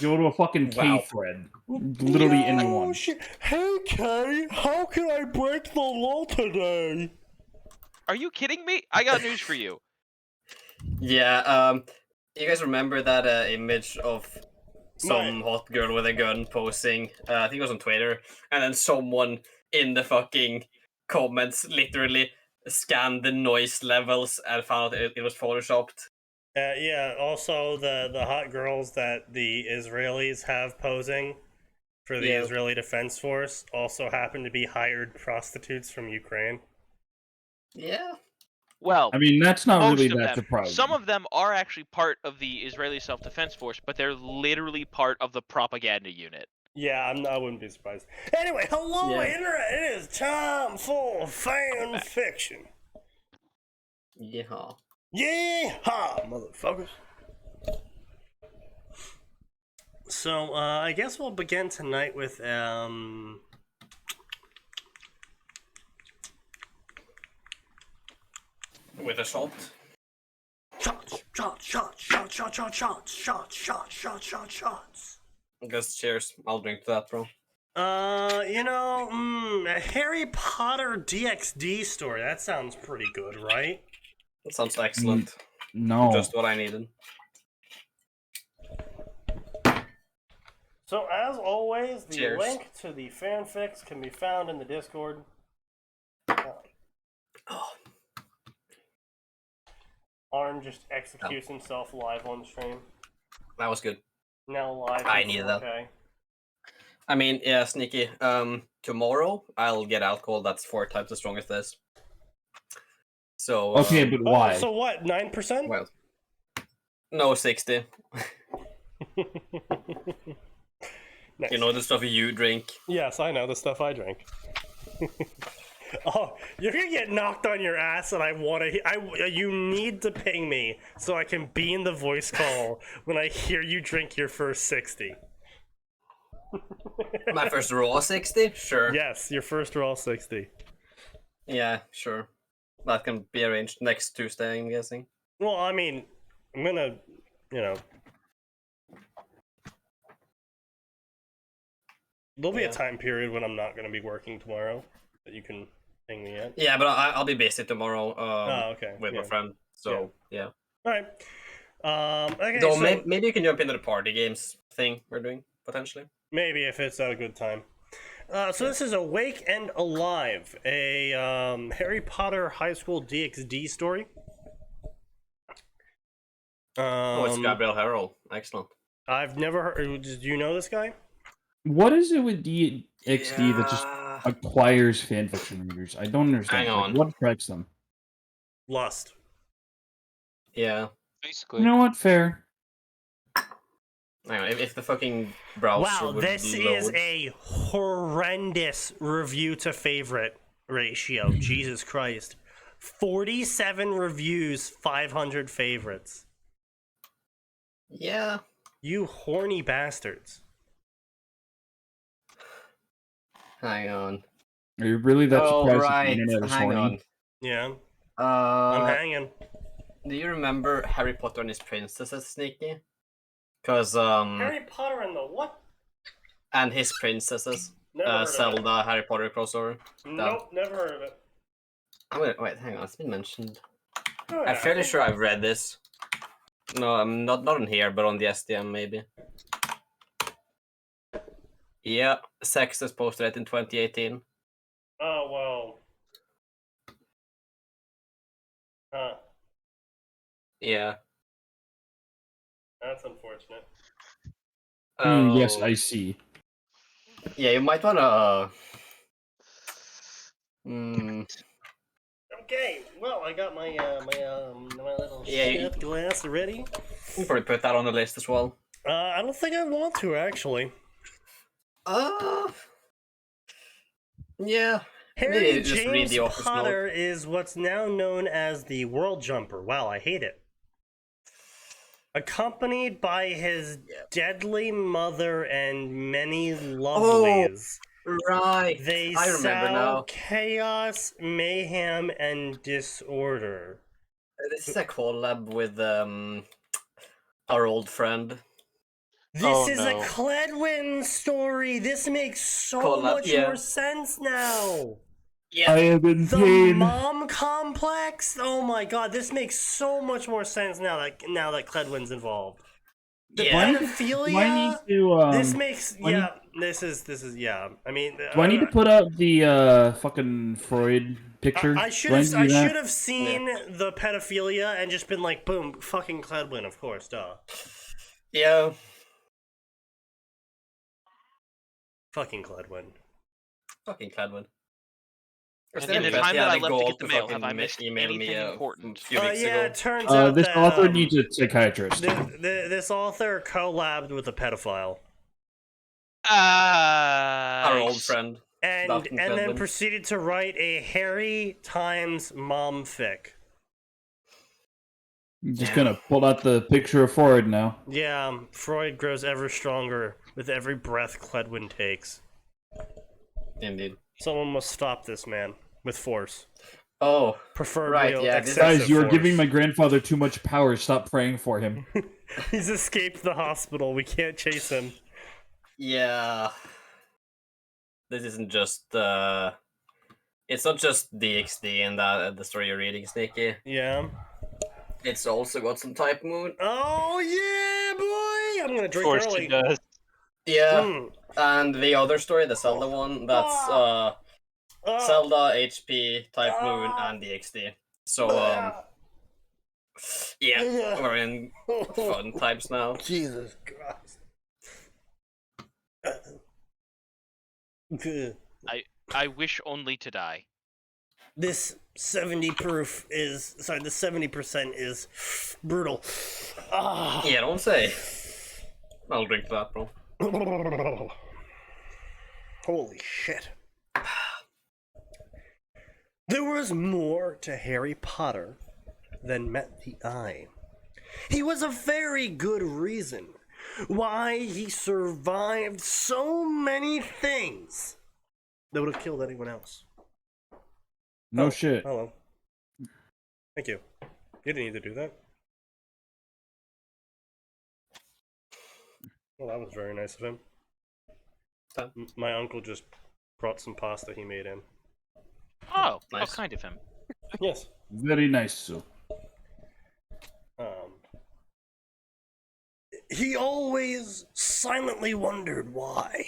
Go to a fucking K thread. Literally anyone. Shit. Hey Kay, how can I break the law today? Are you kidding me? I got news for you. Yeah, you guys remember that image of some hot girl with a gun posing? I think it was on Twitter, and then someone in the fucking comments literally scanned the noise levels and found out it was photoshopped. Yeah, also the hot girls that the Israelis have posing for the Israeli Defense Force also happen to be hired prostitutes from Ukraine. Yeah. Well, I mean, that's not most really of that them. surprising. Some of them are actually part of the Israeli Self-Defense Force, but they're literally part of the propaganda unit. Yeah, I wouldn't be surprised. Anyway, hello internet, it is time for fan fiction. Yeehaw. Yeehaw, motherfuckers. So, I guess we'll begin tonight with, With a shot. Shots. I guess cheers. I'll drink to that, bro. A Harry Potter DxD story. That sounds pretty good, right? That sounds excellent. No. Just what I needed. So, as always, the Cheers. link to the fanfics can be found in the Discord. Arn just executes himself live on stream. That was good. Now live. I needed that. I mean, yeah, Sneaky. Tomorrow I'll get alcohol that's 4 times as strong as this. So. Okay, but why? So what? 9%? Well. No, 60. Nice. You know the stuff you drink. Yes, I know the stuff I drink. Oh, you're gonna get knocked on your ass, and you need to ping me so I can be in the voice call when I hear you drink your first 60. My first raw 60? Sure. Yes, your first raw 60. Yeah, sure. That can be arranged next Tuesday, I'm guessing. Well, I mean, I'm gonna, there'll be a time period when I'm not gonna be working tomorrow that you can ping me at. Yeah, but I'll be busy tomorrow. Okay. With my friend. So yeah. All right. Okay. So, so maybe you can jump into the party games thing we're doing potentially. maybe if it's at a good time. So this is Awake and Alive, a Harry Potter high school DxD story. It's Gabriel Harrell. Excellent. I've never heard. Do you know this guy? What is it with DxD that just acquires fanfiction readers? I don't understand. Hang on. What attracts them? Lust. Yeah. Basically. You know what? Fair. Hang on. If the fucking browser would This load. is a horrendous review to favorite ratio. Jesus Christ. 47 reviews, 500 favorites. Yeah. You horny bastards. Hang on. Are you really that surprised right. that the internet is Hang horny? on. Yeah, I'm hanging. Do you remember Harry Potter and his princesses, Sneaky? Because Harry Potter and the what? and his princesses. Never heard of it. Zelda Harry Potter crossover. Nope, never heard of it. Wait, hang on. It's been mentioned. Oh, I'm fairly sure I've read this. No, I'm not on here, but on the SDM maybe. Yeah, Sex is posted it in 2018. Oh, well. Huh. Yeah. That's unfortunate. Yes, I see. Yeah, you might wanna. Okay, well, I got my my little Yeah, shot glass ready. You can probably put that on the list as well. I don't think I want to, actually. Yeah. Harry Maybe just read James the office Potter is what's now known as the World Jumper. Wow, I hate it. Accompanied by his deadly mother and many lovelies. Right. They I remember sow now. chaos, mayhem, and disorder. This is a collab with our old friend. This is a Cledwin story. This makes so much more sense now. Yeah. I am in The pain. mom complex. Oh my god, this makes so much more sense now that Cledwin's involved. The pedophilia. Do I need to? This makes This is yeah. I mean, Do I need to put up the fucking Freud picture? I should have seen the pedophilia and just been like, boom, fucking Cledwin, of course, duh. Yeah. Fucking Cledwin. Fucking Cledwin. In the time that I left to get the mail, have I missed anything important? It turns out this that, author needs a psychiatrist. This author collabed with a pedophile. Our old friend. And then proceeded to write a Harry Times mom fic. Just gonna pull out the picture of Freud now. Yeah, Freud grows ever stronger with every breath Cledwin takes. Indeed. Someone must stop this man with force. Oh, preferably excessive guys, you are force. giving my grandfather too much power. Stop praying for him. He's escaped the hospital. We can't chase him. Yeah. This isn't just it's not just DXD in that the story you're reading, Sneaky. Yeah. It's also got some Type Moon. Oh yeah, boy! I'm gonna drink Of course early. it does. Yeah. And the other story, the Zelda one, that's Zelda, HP, Type Moon, and DXD. So yeah, we're in fun types now. Jesus Christ. I wish only to die. This 70 proof is the 70% is brutal. Yeah, don't say. I'll drink that, bro. Holy shit. There was more to Harry Potter than met the eye. He was a very good reason why he survived so many things that would have killed anyone else. No shit. Hello. Thank you. You didn't need to do that. Well, that was very nice of him. My uncle just brought some pasta he made in. Oh, nice. How kind of him. Yes. Very nice, sir. He always silently wondered why.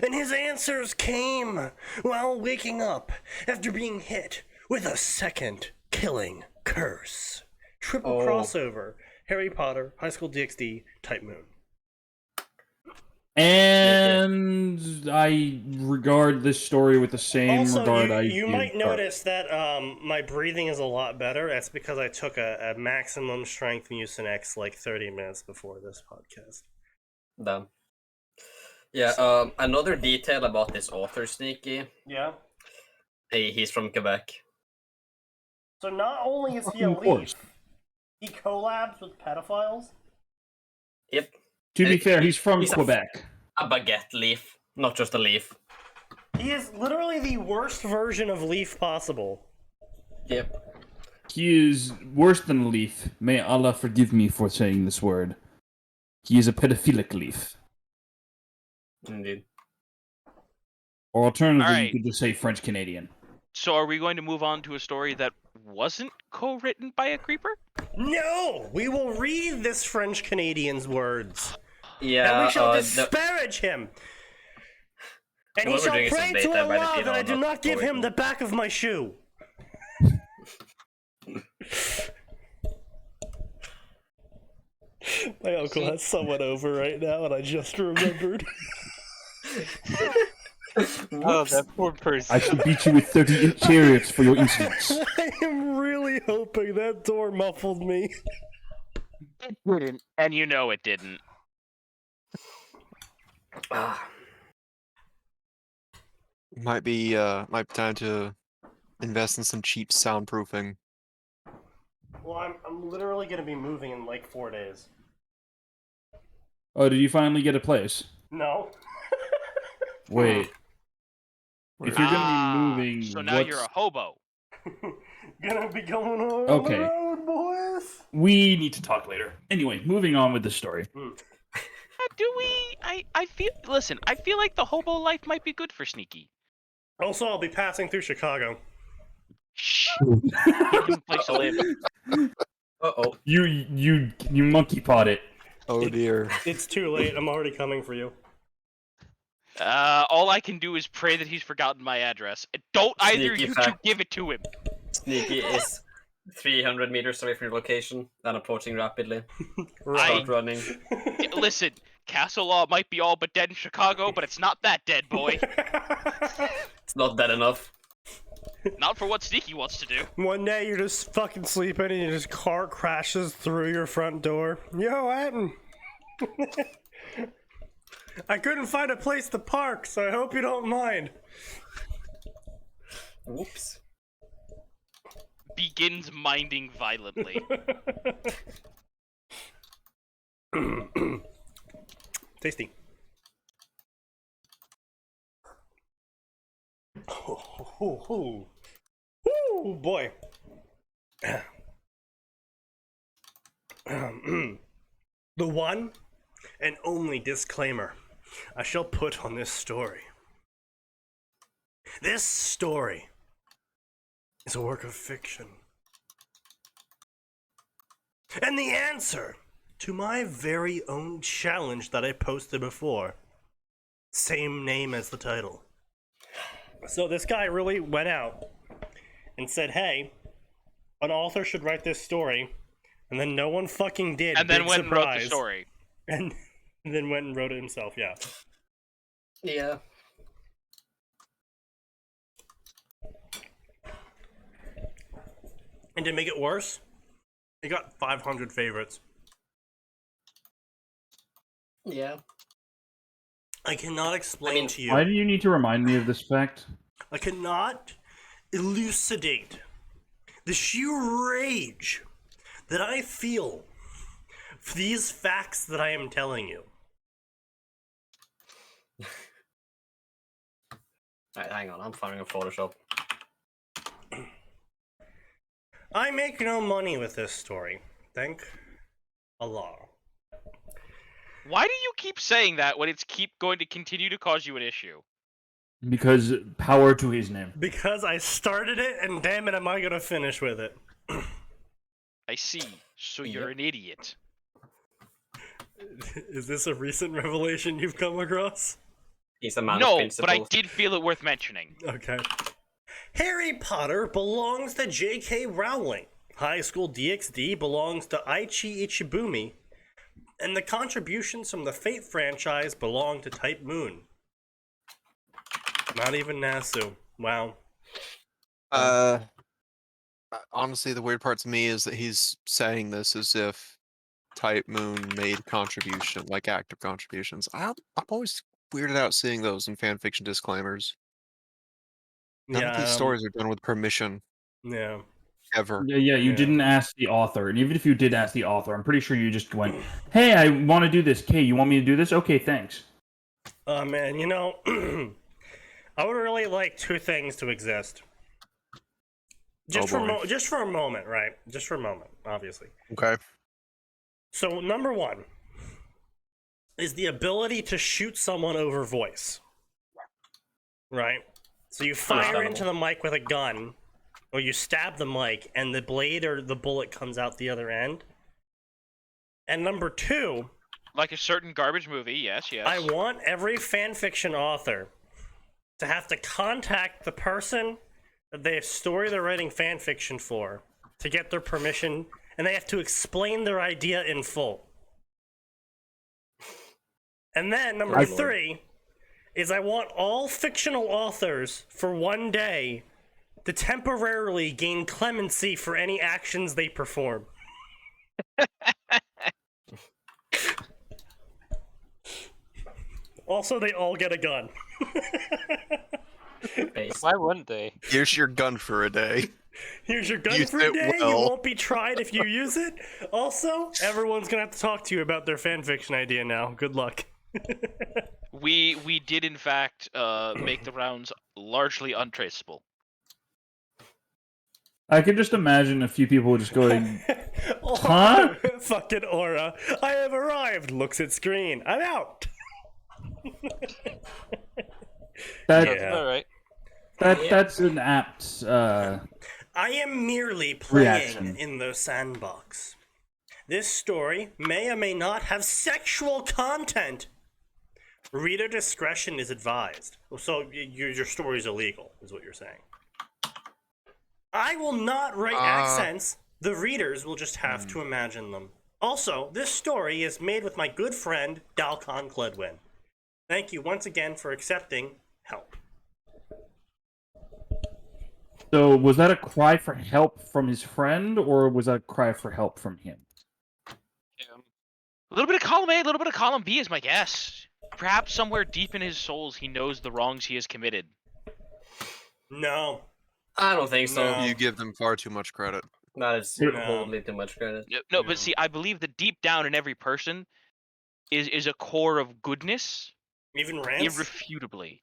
And his answers came while waking up after being hit with a second killing curse. Triple crossover. Harry Potter, High School DxD, Type Moon. And I regard this story with the same regard I do. You might notice that my breathing is a lot better. That's because I took a maximum strength Mucinex like 30 minutes before this podcast. Damn. Yeah, another detail about this author, Sneaky. Yeah? He's from Quebec. So not only is he a leaf, he collabs with pedophiles? Yep. To be fair, he's from Quebec. A baguette leaf, not just a leaf. He is literally the worst version of Leaf possible. Yep. He is worse than a leaf. May Allah forgive me for saying this word. He is a pedophilic leaf. Indeed. Or alternatively, Alright. you could just say French Canadian. So are we going to move on to a story that wasn't co-written by a creeper? No! We will read this French Canadian's words. Yeah. And we shall disparage him. And he shall pray to Allah that I do not give him the back of my shoe. My uncle has someone over right now, and I just remembered. Oh, that poor person. I shall beat you with 30 chariots for your insolence. I am really hoping that door muffled me. It didn't, and you know it didn't. Might be time to invest in some cheap soundproofing. Well, I'm literally gonna be moving in like 4 days. Oh, did you finally get a place? No. Wait. If you're gonna be moving, so now you're a hobo. Gonna be going on Okay. the road, boys. We need to talk later. Anyway, moving on with the story. do we? I feel. Listen, I feel like the hobo life might be good for Sneaky. Also, I'll be passing through Chicago. Shh. Give him a place to live. Uh-oh. You monkey pot it. Oh dear. It's too late. I'm already coming for you. All I can do is pray that he's forgotten my address. Don't either Sneaky you fact. two give it to him. Sneaky is 300 meters away from your location and approaching rapidly. Start running. Listen, Castle Law might be all but dead in Chicago, but it's not that dead, boy. It's not dead enough. Not for what Sneaky wants to do. One day you're just fucking sleeping and your car crashes through your front door. Yo, Atin. I couldn't find a place to park, so I hope you don't mind. Whoops. Begins minding violently. Tasty. Oh boy. The one and only disclaimer I shall put on this story. This story is a work of fiction. And the answer to my very own challenge that I posted before. Same name as the title. So this guy really went out and said, hey, an author should write this story. And then no one fucking did. And then Big went and wrote the surprise. story. And then went and wrote it himself, yeah. Yeah. And to make it worse, it got 500 favorites. Yeah. I cannot explain to you. Why do you need to remind me of this fact? I cannot elucidate the sheer rage that I feel for these facts that I am telling you. Alright, hang on. I'm firing a Photoshop. I make no money with this story. Thank Allah. Why do you keep saying that when it's going to continue to cause you an issue? Because power to his name. Because I started it, and damn it, am I gonna finish with it. I see. So you're an idiot. Is this a recent revelation you've come across? He's a man of No, principles. but I did feel it worth mentioning. Okay. Harry Potter belongs to J.K. Rowling. High School DxD belongs to Aichi Ichibumi. And the contributions from the Fate franchise belong to Type Moon. Not even Nasu. Wow. Honestly, the weird part to me is that he's saying this as if Type Moon made contribution, like active contributions. I'm always weirded out seeing those in fanfiction disclaimers. None of these stories are done with permission, Yeah. ever. Yeah, you didn't ask the author. And even if you did ask the author, I'm pretty sure you just went, hey, I want to do this. Okay, you want me to do this? Okay, thanks. Man, you know, I would really like two things to exist. Just for a moment, right? Just for a moment, obviously. Okay. So, number one is the ability to shoot someone over voice. Right? So you fire into the mic with a gun, or you stab the mic, and the blade or the bullet comes out the other end. And number two... Like a certain garbage movie, yes. I want every fanfiction author to have to contact the person that the story they're writing fanfiction for to get their permission, and they have to explain their idea in full. And then number three is I want all fictional authors for one day to temporarily gain clemency for any actions they perform. Also, they all get a gun. Why wouldn't they? Here's your gun for a day. Here's your gun Use for a it day. well. You won't be tried if you use it. Also, everyone's gonna have to talk to you about their fanfiction idea now. Good luck. We did in fact make the rounds largely untraceable. I could just imagine a few people just going, Huh? Fucking Aura. I have arrived. Looks at screen. I'm out. That, Yeah. All right. that's an apt I am merely playing reaction. in the sandbox. This story may or may not have sexual content. Reader discretion is advised. So your story's illegal, is what you're saying. I will not write accents. The readers will just have to imagine them. Also, this story is made with my good friend, Dalcon Cledwin. Thank you once again for accepting help. So was that a cry for help from his friend, or was that a cry for help from him? A little bit of column A, a little bit of column B is my guess. Perhaps somewhere deep in his souls, he knows the wrongs he has committed. No. I don't think so. No. You give them far too much credit. That is No. totally too much credit. No, but see, I believe that deep down in every person is a core of goodness, Even Rance? irrefutably.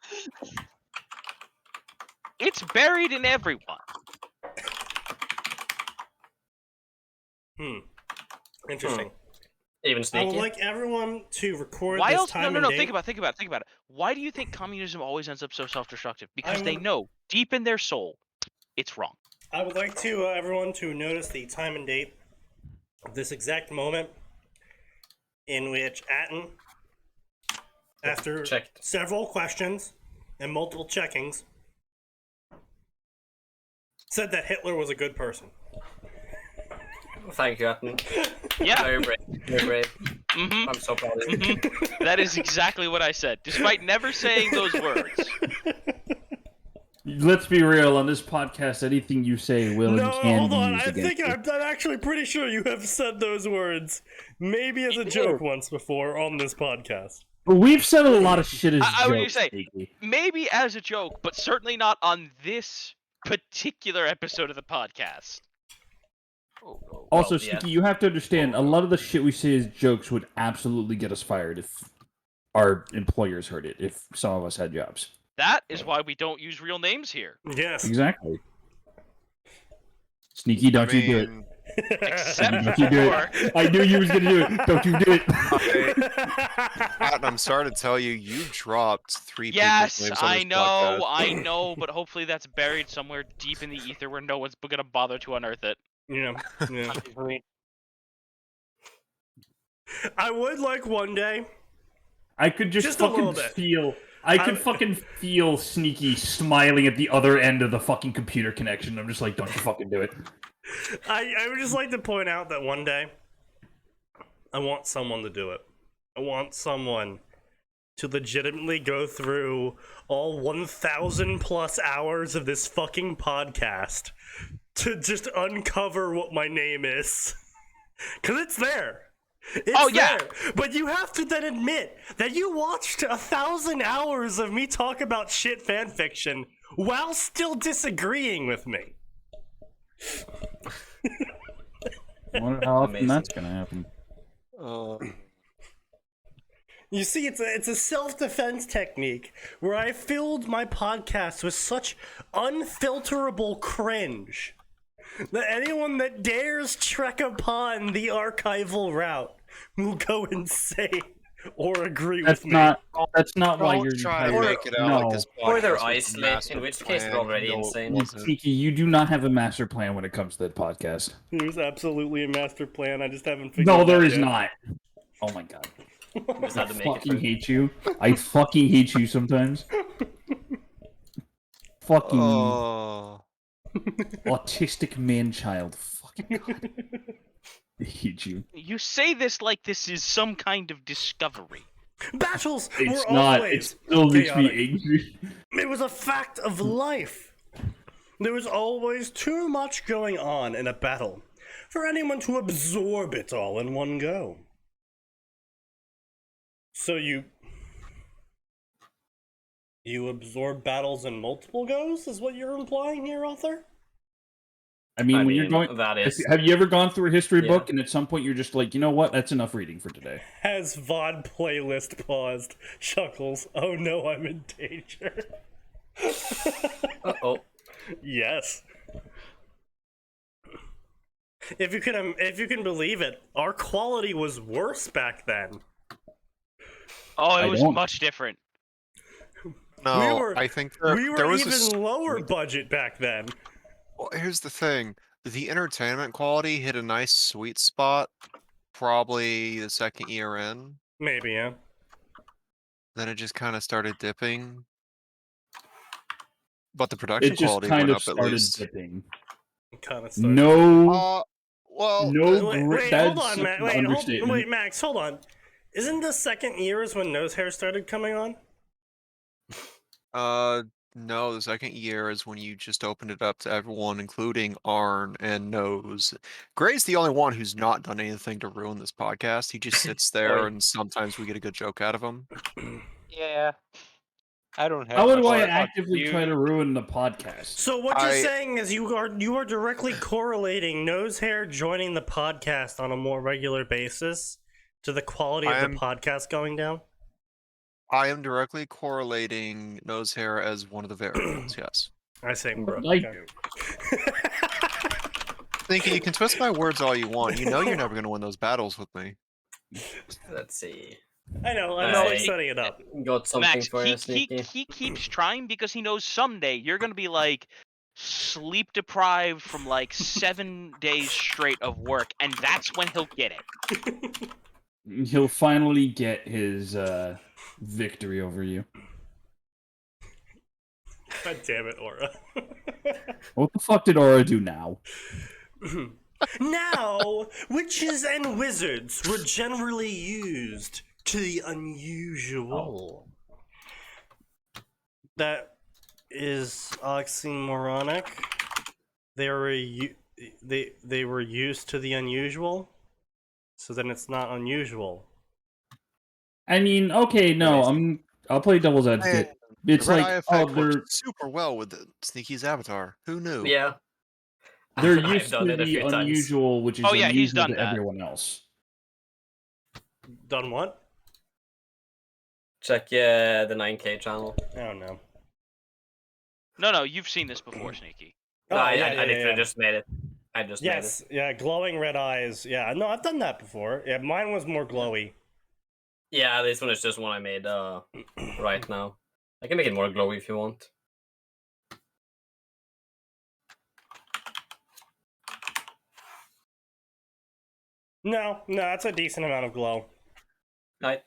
It's buried in everyone. Interesting. Even I would Sneaky. like everyone to record Why this else? time No. and date. Think about it. Why do you think communism always ends up so self-destructive? Because they would- know deep in their soul, it's wrong. I would like to everyone to notice the time and date of this exact moment in which Atin, after Checked. several questions and multiple checkings, said that Hitler was a good person. Thank you, Atin. Yeah. Very brave. Very brave. Mm-hmm. I'm so proud of you. That is exactly what I said, despite never saying those words. Let's be real, on this podcast, anything you say will No, and can hold be on. used I against think you. I'm actually pretty sure you have said those words, maybe as a joke once before on this podcast. But we've said a lot of shit as I would jokes, say, Sneaky. maybe as a joke, but certainly not on this particular episode of the podcast. Also, Well, yeah. Sneaky, you have to understand, a lot of the shit we say as jokes would absolutely get us fired if our employers heard it, if some of us had jobs. That is why we don't use real names here. Yes. Exactly. Sneaky, don't you do it. Except Don't you do for... it. I knew you was gonna do it. Don't you do it. Pat, I'm sorry to tell you, you dropped 3 Yes, people's names on I this know, podcast. I know, but hopefully that's buried somewhere deep in the ether where no one's gonna bother to unearth it. Yeah. I would like one day. I could just a little fucking bit. feel. I could fucking feel Sneaky smiling at the other end of the fucking computer connection. I'm just like, don't you fucking do it. I would just like to point out that one day, I want someone to do it. I want someone to legitimately go through all 1,000 plus hours of this fucking podcast to just uncover what my name is. Because it's there. It's Oh, yeah. there. But you have to then admit that you watched 1,000 hours of me talk about shit fanfiction while still disagreeing with me. I wonder how often Amazing. that's gonna happen. You see, it's a self-defense technique where I filled my podcast with such unfilterable cringe that anyone that dares trek upon the archival route will go insane or agree That's with me. That's not why Don't you're try to entire- make it out no. like this Or they're podcast was a isolated, master in which case they're plan. already No, it insane. wasn't. Sneaky, you do not have a master plan when it comes to the podcast. There's absolutely a master plan. I just haven't figured No, it there out is yet. not. Oh my god. Just I had to make it fucking through. hate you. I fucking hate you sometimes. Fucking Oh. autistic man-child. Fucking god. I hate you. You say this like this is some kind of discovery. Battles It's were not. It always still makes me chaotic. angry. It was a fact of life. There was always too much going on in a battle for anyone to absorb it all in one go. So you absorb battles in multiple goes, is what you're implying here, author? I mean, when you're going, that is. have you ever gone through a history Yeah. book and at some point you're just like, you know what? That's enough reading for today. Has VOD playlist paused? Chuckles. Oh no, I'm in danger. Uh-oh. Yes. if you can believe it, our quality was worse back then. Oh, it I was don't. much different. No, I think there, we were there was even lower budget back then. Well, here's the thing. The entertainment quality hit a nice sweet spot probably the second year in. Maybe, yeah. Then it just kind of started dipping. But the production It just quality kind went of up at started least. dipping. Kind of started. No, Well, Wait, hold that's on, such Max. an Wait, understatement. Max, hold on. Isn't the second year is when nose hair started coming on? no, the second year is when you just opened it up to everyone, including Arn and Nose. Gray's the only one who's not done anything to ruin this podcast. He just sits there, Oi. and sometimes we get a good joke out of him. Yeah. I don't have How would much I to talk actively you. try to ruin the podcast? So what you're saying is you are directly correlating nose hair joining the podcast on a more regular basis to the quality of the podcast going down? I am directly correlating nose hair as one of the variables, yes. I say, bro. Like- Okay. Thinking you can twist my words all you want. You know you're never going to win those battles with me. Let's see. I know, I'm Hey. just setting it up. Got something Max, for he, you, Sneaky. he keeps trying because he knows someday you're gonna be like sleep deprived from like 7 days straight of work, and that's when he'll get it. He'll finally get his victory over you. God damn it, Aura. What the fuck did Aura do now? Now, witches and wizards were generally used to the unusual. That is oxymoronic. They were used to the unusual, so then it's not unusual. I mean, okay, no, I'll play devil's advocate. It's the red eye like, effect they're worked super well with Sneaky's avatar. Who knew? Yeah. they're I've used done to it a the few times. unusual, which is Oh, yeah, he's unusual done to that. everyone else. Done what? Check the 9K channel. I don't know. No, you've seen this before, Sneaky. No, Oh, I yeah, literally yeah. just made it. I just made it. Yes, yeah, glowing red eyes. Yeah, no, I've done that before. Yeah, mine was more glowy. Yeah, this one is just one I made right now. I can make it more glowy if you want. No, that's a decent amount of glow. Right.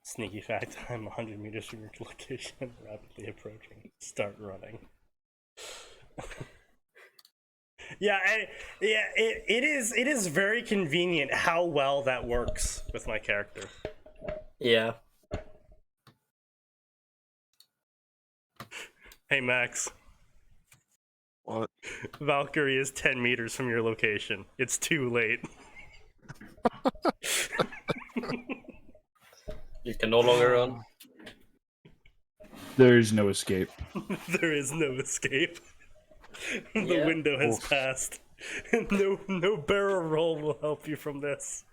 Sneaky fact, I'm 100 meters from your location, rapidly approaching. Start running. It is very convenient how well that works with my character. Yeah. Hey Max, What? Valkyrie is 10 meters from your location. It's too late. You can no longer run. There's no escape. There is no escape. The Yeah. window has passed. No barrel roll will help you from this.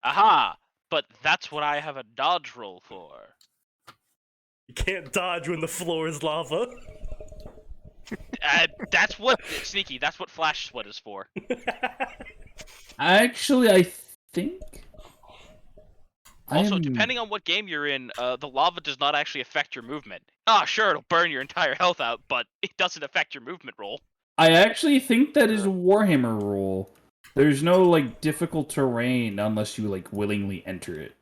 Aha! But that's what I have a dodge roll for. You can't dodge when the floor is lava. That's what Sneaky. That's what Flash Sweat is for. Actually, I think. Also, depending on what game you're in, the lava does not actually affect your movement. Ah, sure, it'll burn your entire health out, but it doesn't affect your movement roll. I actually think that is a Warhammer rule. There's no like difficult terrain unless you like willingly enter it.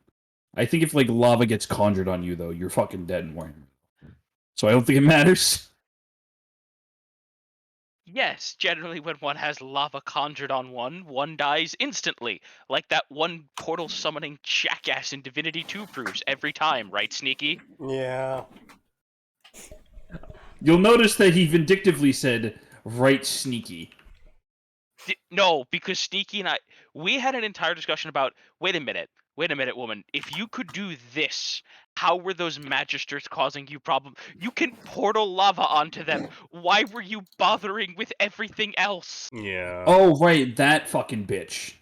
I think if like lava gets conjured on you though, you're fucking dead in Warhammer. So I don't think it matters. Yes, generally when one has lava conjured on one dies instantly. Like that one portal summoning jackass in Divinity 2 proves every time, right, Sneaky? Yeah. You'll notice that he vindictively said, "Right, Sneaky." No, because Sneaky and we had an entire discussion about, wait a minute, woman, if you could do this, how were those magisters causing you problem? You can portal lava onto them. Why were you bothering with everything else? Yeah. Oh, right, that fucking bitch.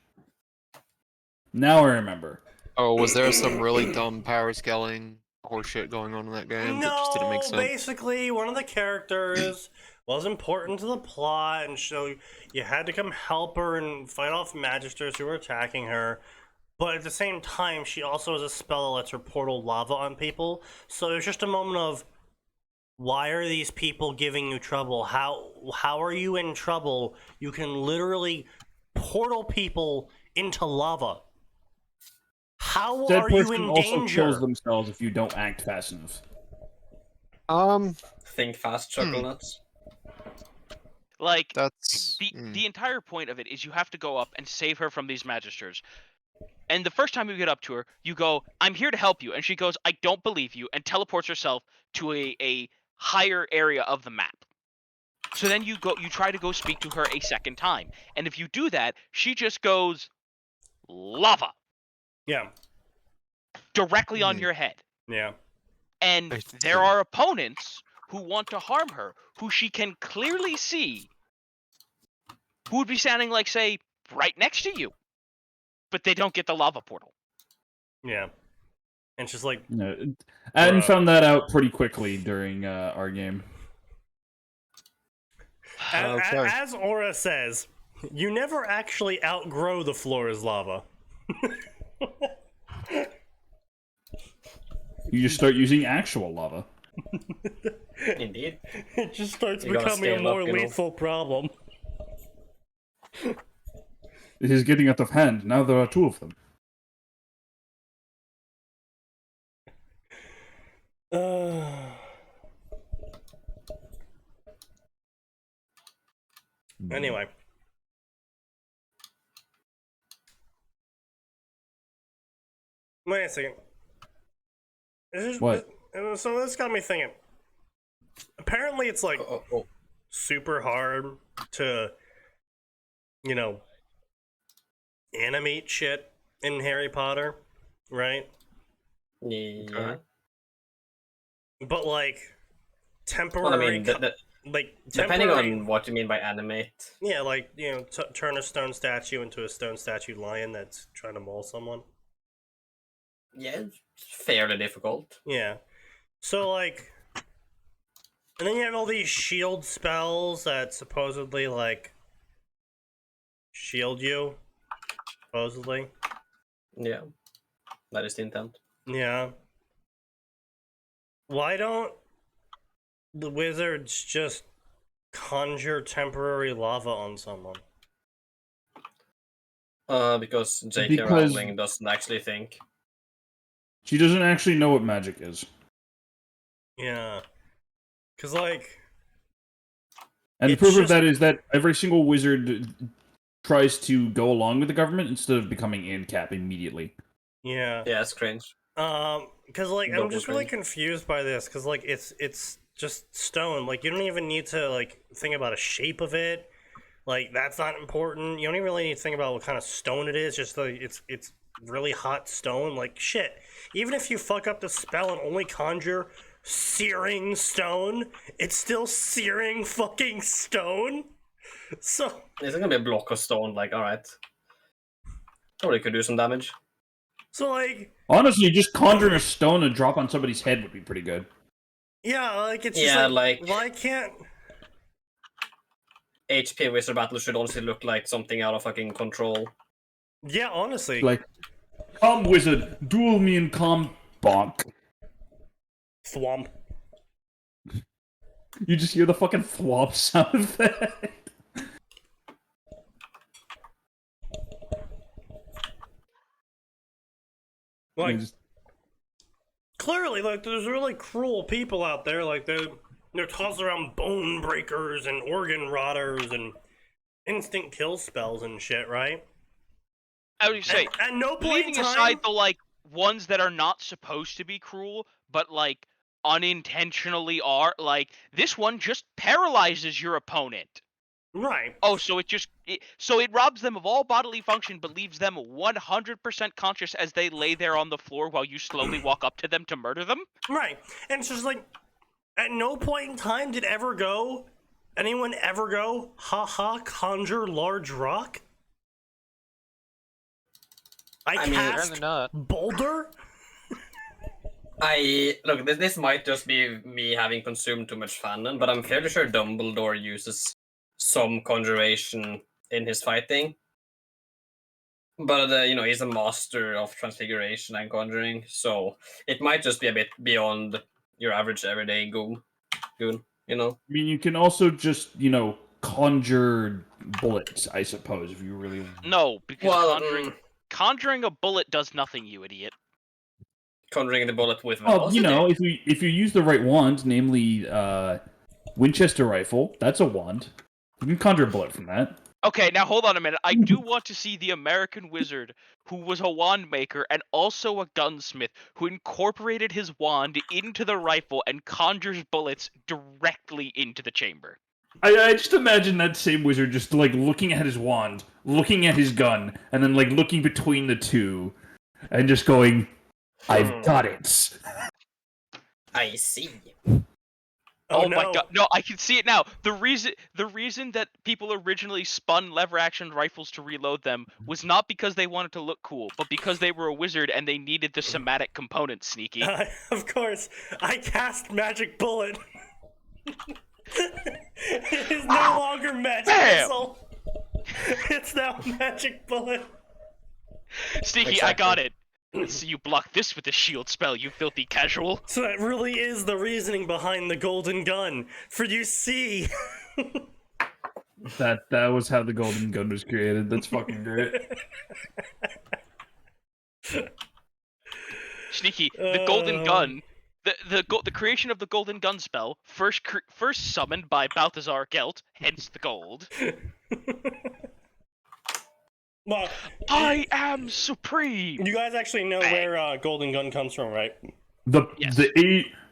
Now I remember. Oh, was there some really dumb power scaling horseshit going on in that game that just didn't make sense? Basically, one of the characters was important to the plot, and so you had to come help her and fight off magisters who were attacking her. But at the same time, she also has a spell that lets her portal lava on people. So it was just a moment of, why are these people giving you trouble? How are you in trouble? You can literally portal people into lava. How That are you person in also danger? kills themselves if you don't act fast enough. Think fast, chuckle nuts. Like, That's the entire point of it is you have to go up and save her from these magisters. And the first time you get up to her, you go, "I'm here to help you," and she goes, "I don't believe you," and teleports herself to a higher area of the map. So then you try to go speak to her a second time, and if you do that, she just goes lava Yeah, directly on your head. yeah. And I there see. are opponents who want to harm her, who she can clearly see, who would be standing, like, say, right next to you, but they don't get the lava portal. Yeah. And she's like, No, Atin Bruh. found that out pretty quickly during our game. Okay. as Aura says, you never actually outgrow the floor as lava. You just start using actual lava. Indeed. It just starts You gotta becoming a scale up, more you know. lethal problem. It is getting out of hand. Now there are two of them. Anyway. Wait a second. What? So this got me thinking. Apparently it's like Oh. super hard to, you know, animate shit in Harry Potter, right? Yeah. But like temporary, Well, I mean, like depending temporary, on what you mean by animate. yeah, like, you know, turn a stone statue into a stone statue lion that's trying to maul someone. Yeah, it's fairly difficult. Yeah. So like, and then you have all these shield spells that supposedly like shield you, supposedly. Yeah, that is the intent. Yeah. Why don't the wizards just conjure temporary lava on someone? Because J.K. Because- Rowling doesn't actually think. She doesn't actually know what magic is. Yeah. Cause like, And the It's proof of just- that is that every single wizard tries to go along with the government instead of becoming ANCAP immediately. yeah. Yeah, it's cringe. Cause like I'm Double just really cringe. confused by this. Cause like it's just stone. Like you don't even need to like think about a shape of it. Like that's not important. You don't even really need to think about what kind of stone it is. Just like it's really hot stone. Like shit. Even if you fuck up the spell and only conjure searing stone, it's still searing fucking stone. So It's gonna be a block of stone, like, alright. Probably could do some damage. like Honestly, just conjuring a stone and drop on somebody's head would be pretty good. yeah, like it's just Yeah, like like- why can't HP Wizard Battle should honestly look like something out of fucking Control. yeah, honestly. Like, come wizard, duel me in bonk. Thwomp. You just hear the fucking thwomp sound effect. Like Just- clearly, like there's really cruel people out there. Like they're tossing around bone breakers and organ rotters and instant kill spells and shit, right? I would say, At no point leaving in time, aside the, like, ones that are not supposed to be cruel, but, like, unintentionally are, like, this one just paralyzes your opponent. right? Oh, so it robs them of all bodily function, but leaves them 100% conscious as they lay there on the floor while you slowly walk up to them to murder them? Right. And it's just like, at no point in time did anyone ever go, haha, conjure large rock? I mean, cast Apparently not. boulder? Look. This might just be me having consumed too much fanon, but I'm fairly sure Dumbledore uses some conjuration in his fighting. But he's a master of transfiguration and conjuring, so it might just be a bit beyond your average everyday goon. I mean, you can also just, conjure bullets, I suppose, if you really want. No, because Well, conjuring a bullet does nothing, you idiot. conjuring the bullet with Well, velocity. if you use the right wand, namely Winchester rifle, that's a wand. You can conjure a bullet from that. Okay, now hold on a minute. I do want to see the American wizard who was a wand maker and also a gunsmith who incorporated his wand into the rifle and conjures bullets directly into the chamber. I just imagine that same wizard just looking at his wand, looking at his gun, and then looking between the two, and just going, "I've got it." I see. Oh my god! No, I can see it now. The reason that people originally spun lever-action rifles to reload them was not because they wanted to look cool, but because they were a wizard and they needed the somatic component. Sneaky. Of course, I cast Magic Bullet. It is no longer Magic Missile. It's now Magic Bullet. Sneaky, Exactly. I got it. Let's see you block this with a shield spell, you filthy casual. So that really is the reasoning behind the golden gun. For you see. That was how the golden gun was created. That's fucking great. Sneaky, the golden gun. The creation of the golden gun spell first summoned by Balthazar Gelt, hence the gold. Well, I am supreme. you guys actually know where golden gun comes from, right? Yes.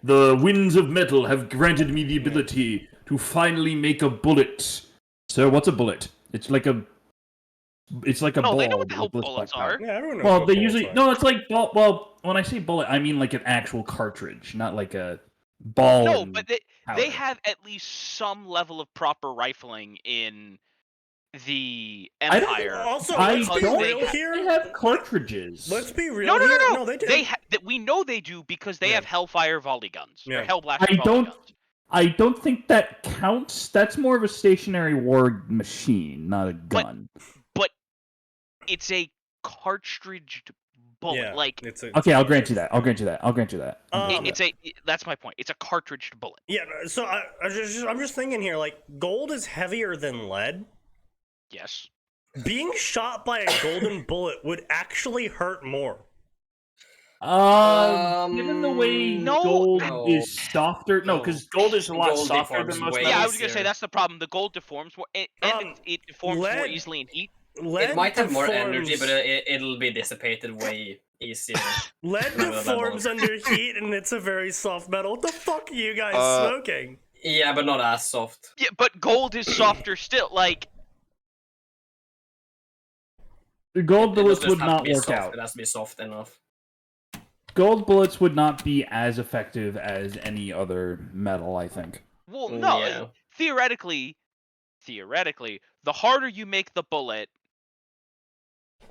The winds of metal have granted me the ability to finally make a bullet. So what's a bullet? It's like a ball. They know what the hell with bullets bullets back out. are. Yeah, everyone knows Well, what they bullets usually are. it's like well, when I say bullet, I mean like an actual cartridge, not like a ball. No, and but powder. they have at least some level of proper rifling in the I don't- Empire. Also, I let's be don't real They here. have cartridges. Let's be real No, here. no. They do. We know they do because they have Hellfire volley guns or Yeah. Hellblaster I volley don't- guns. I don't think that counts. That's more of a stationary war machine, not a gun. But it's a cartridged bullet. Yeah, Like Okay, I'll grant you that. that's my point. It's a cartridged bullet. Yeah, so I'm just thinking here, like, gold is heavier than lead. Yes. Being shot by a golden bullet would actually hurt more. Given the way No. gold is softer, because gold is a lot Gold softer deforms than most way Yeah, I metals. was gonna say easier. that's the problem. The gold deforms more, and it deforms more lead- easily in heat. Lead It might have more deforms- energy, but it'll be dissipated way easier. lead deforms under heat, and it's a very soft metal. What the fuck are you guys smoking? Yeah, but not as soft. Yeah, but gold is softer still. Like The gold bullets It doesn't would have to not be work soft, out. It has to be soft enough. Gold bullets would not be as effective as any other metal, I think. well, no. Yeah. Theoretically, the harder you make the bullet,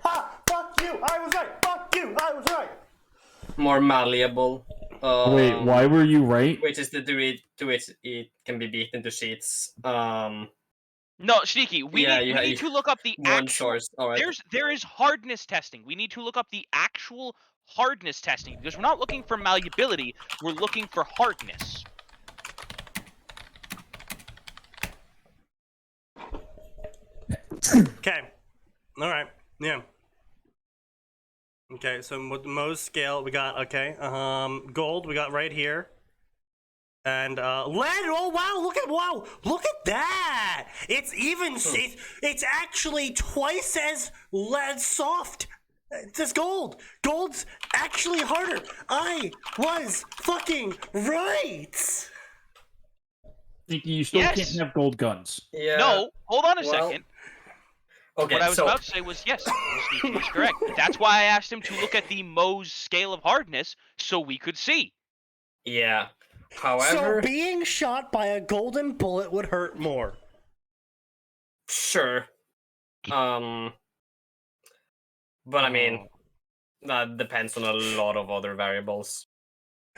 Ha! Fuck you! I was right! Fuck you! I was right! More malleable. Wait, why were you right? Which is the degree to which it can be beaten to sheets. no, Sneaky. We need to look up the One actual. source. All right. There is hardness testing. We need to look up the actual hardness testing because we're not looking for malleability. We're looking for hardness. Okay. Alright. Yeah. Okay, so with the most scale we got, gold we got right here. And lead, wow, look at that! It's even, it's actually twice as lead soft. It says gold. Gold's actually harder. I was fucking right. You still Yes. can't have gold guns. Yeah. No, hold on a well, second. Okay. What I was so about to say was yes, Sneaky was correct. That's why I asked him to look at the Mohs scale of hardness so we could see. yeah. However, So being shot by a golden bullet would hurt more. sure. But I mean, that depends on a lot of other variables.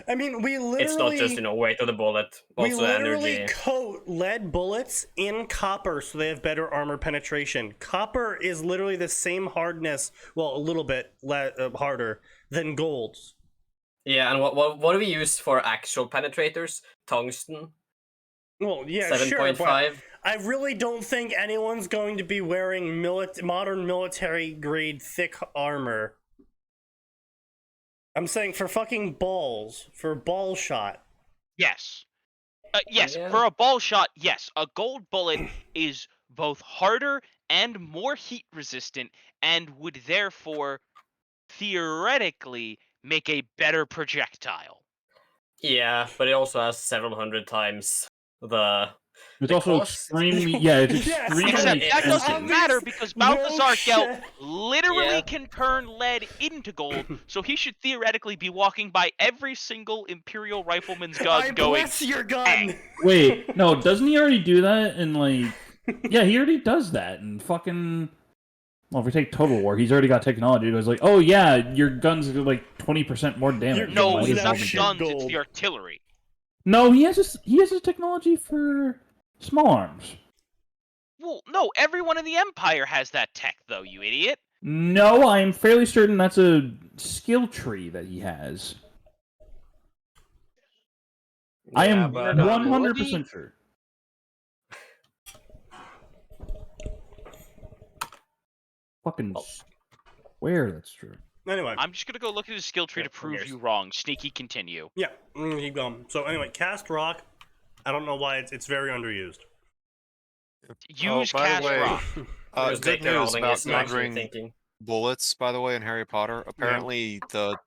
I mean, we literally... It's not just, weight of the bullet, We also literally energy. coat lead bullets in copper so they have better armor penetration. Copper is literally the same hardness, well, a little bit harder than gold's. Yeah, and what do we use for actual penetrators? Tungsten? Well, yeah, sure, 7.5? but I really don't think anyone's going to be wearing modern military-grade thick armor. I'm saying for fucking balls, for a ball shot. Yes. Yes, Yeah. for a ball shot, yes. A gold bullet is both harder and more heat resistant and would therefore theoretically make a better projectile. Yeah, but it also has several hundred times the It's the also cost. extremely, yeah, it's Yes, extremely Except that expensive. doesn't matter because Balthazar Gelt shit. literally Yeah. can turn lead into gold, so he should theoretically be walking by every single Imperial Rifleman's gun I going, bless your gun! Wait, no, doesn't he already do that in, like... Yeah, he already does that in fucking... Well, if we take Total War, he's already got technology. It goes like, oh yeah, your guns do like 20% more damage. Your no, guns it's now not the shit guns, it's gold. the artillery. No, he has his technology for small arms. Well, no, everyone in the Empire has that tech, though, you idiot. No, I'm fairly certain that's a skill tree that he has. I Yeah, am but, 100% sure. Fucking swear that's true. Anyway. I'm just gonna go look at his skill tree to who prove cares? you wrong. Sneaky, continue. Yeah, I'm gonna keep going. So anyway, cast rock. I don't know why it's very underused. Use by the cast way, rock. Because good J.K. news Rowling about is actually conjuring thinking. bullets, by the way, in Harry Potter. Apparently, the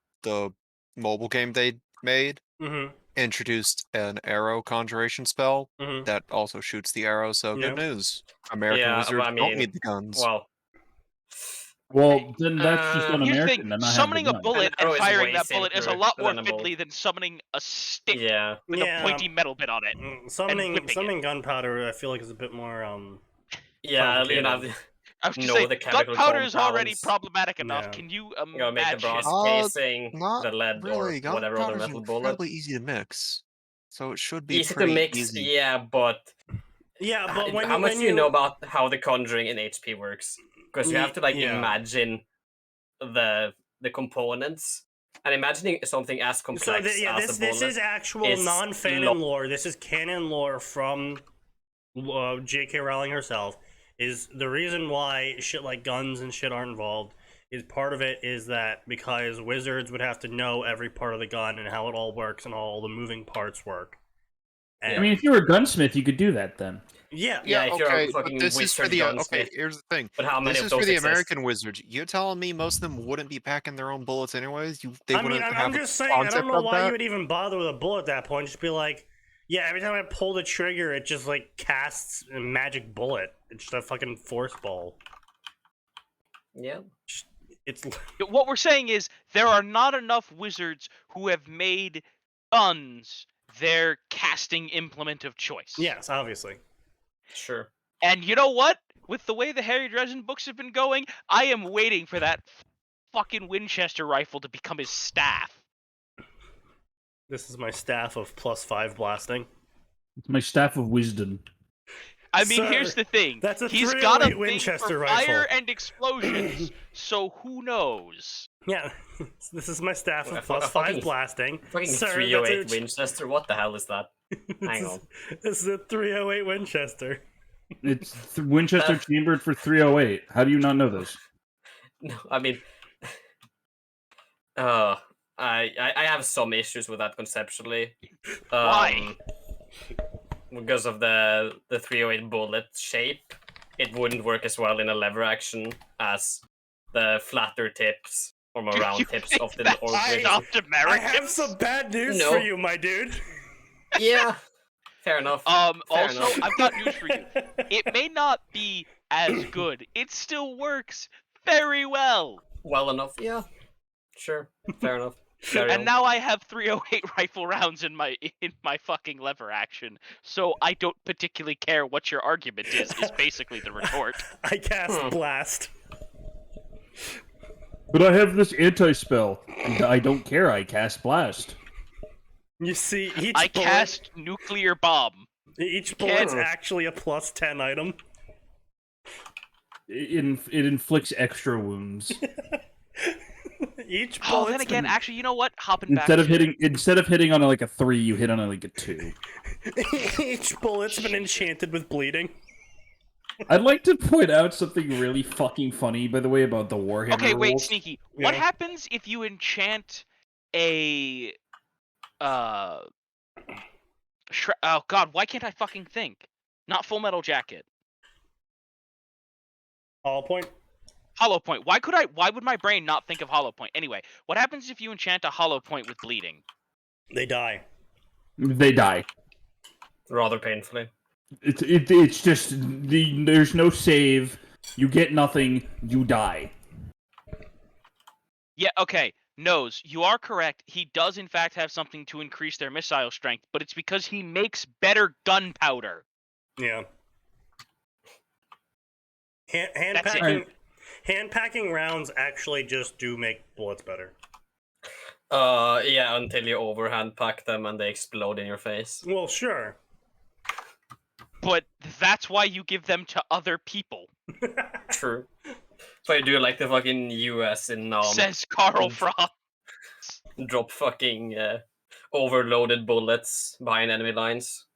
mobile game they made Mm-hmm. introduced an arrow conjuration spell Mm-hmm. that also shoots the arrow. So Yeah. good news. American Yeah, wizards but I don't mean, need the guns. Well, Well, then that's just Here's the Here's the un-American thing, and not have the summoning a gun. bullet An arrow and is firing way that bullet is a simpler lot more than a bolt. fiddly than summoning a stick yeah. with Yeah. a pointy metal bit on it. Summoning whipping it. gunpowder, I feel like is a bit more Yeah, you know, complicated. I was just know saying, the chemical gunpowder is already compounds. problematic enough. Yeah. Can you you know, make the imagine? brass casing, Not the lead, really. or whatever other Gunpowder's metal bullet. incredibly easy to mix, so it should be Easy to pretty mix, easy. yeah, but Yeah, but when how much when do you know about how the conjuring in HP works? Because you have to Yeah. imagine the components, and imagining something as complex So as a bullet. this is actual is non-fanon lore. This is canon lore from J.K. Rowling herself. Is the reason why shit like guns and shit aren't involved. Is part of it is that because wizards would have to know every part of the gun and how it all works and how all the moving parts work. And I mean, if you were a gunsmith, you could do that then. yeah, Yeah, if you're a okay, but fucking this is for wizard the gunsmith. okay. Here's the thing. But how many This of is those for the exist? American wizards. You're telling me most of them wouldn't be packing their own bullets anyways? They I mean, wouldn't I'm have a just saying, I don't concept know of why that? you would even bother with a bullet at that point. Just be like, yeah, every time I pull the trigger, it just like casts a magic bullet. It's just a fucking force ball. Yeah. It's What we're saying is there are not enough wizards who have made guns their casting implement of choice. yes, obviously. Sure. And you know what? With the way the Harry Dresden books have been going, I am waiting for that fucking Winchester rifle to become his staff. This is my staff of +5 blasting. It's my staff of wisdom. I mean, Sir, here's the thing. that's a He's got a 308 thing Winchester for fire rifle. and explosions, so who knows? Yeah, this is my staff A of fu- a +5 fucking- blasting. Fucking Sir, 308 that's a- Winchester. What the hell is that? Hang on. This is a 308 Winchester. It's Winchester chambered for 308. How do you not know this? No, I mean, I have some issues with that conceptually. Why? Because of the 308 bullet shape, it wouldn't work as well in a lever action as the flatter tips or more Do round you tips think of the that's original. not I American? have some bad news No. for you, my dude. Yeah, fair enough. Fair Also, enough. I've got news for you. It may not be as good. It still works very well. Well enough, yeah. Sure, fair enough. Carry And on. now I have 308 rifle rounds in my fucking lever action, so I don't particularly care what your argument is basically the retort. I cast blast. But I have this anti-spell, and I don't care, I cast blast. You see, I cast nuclear bomb. Each bullet's actually a +10 item. It inflicts extra wounds. Each Oh, bullet's then again, been... actually, you know what? Hopping back Instead of hitting on like a 3, you hit on like a 2. Each bullet's been enchanted with bleeding. I'd like to point out something really fucking funny, by the way, about the Warhammer Okay, wait, rules. Sneaky. What Yeah. happens if you enchant a oh god, why can't I fucking think? Not Full Metal Jacket. Hollow point. Hollow Point. Why would my brain not think of Hollow Point? Anyway, what happens if you enchant a Hollow Point with bleeding? They die. They die. Rather painfully. It's just there's no save. You get nothing. You die. Yeah, okay. Nose, you are correct. He does in fact have something to increase their missile strength, but it's because he makes better gunpowder. Yeah. Hand That's it. packing. Hand packing rounds actually just do make bullets better. Yeah, until you overhand pack them and they explode in your face. Well, sure. But that's why you give them to other people, True. So you do like the fucking US in says Carl Frost. drop fucking overloaded bullets behind enemy lines.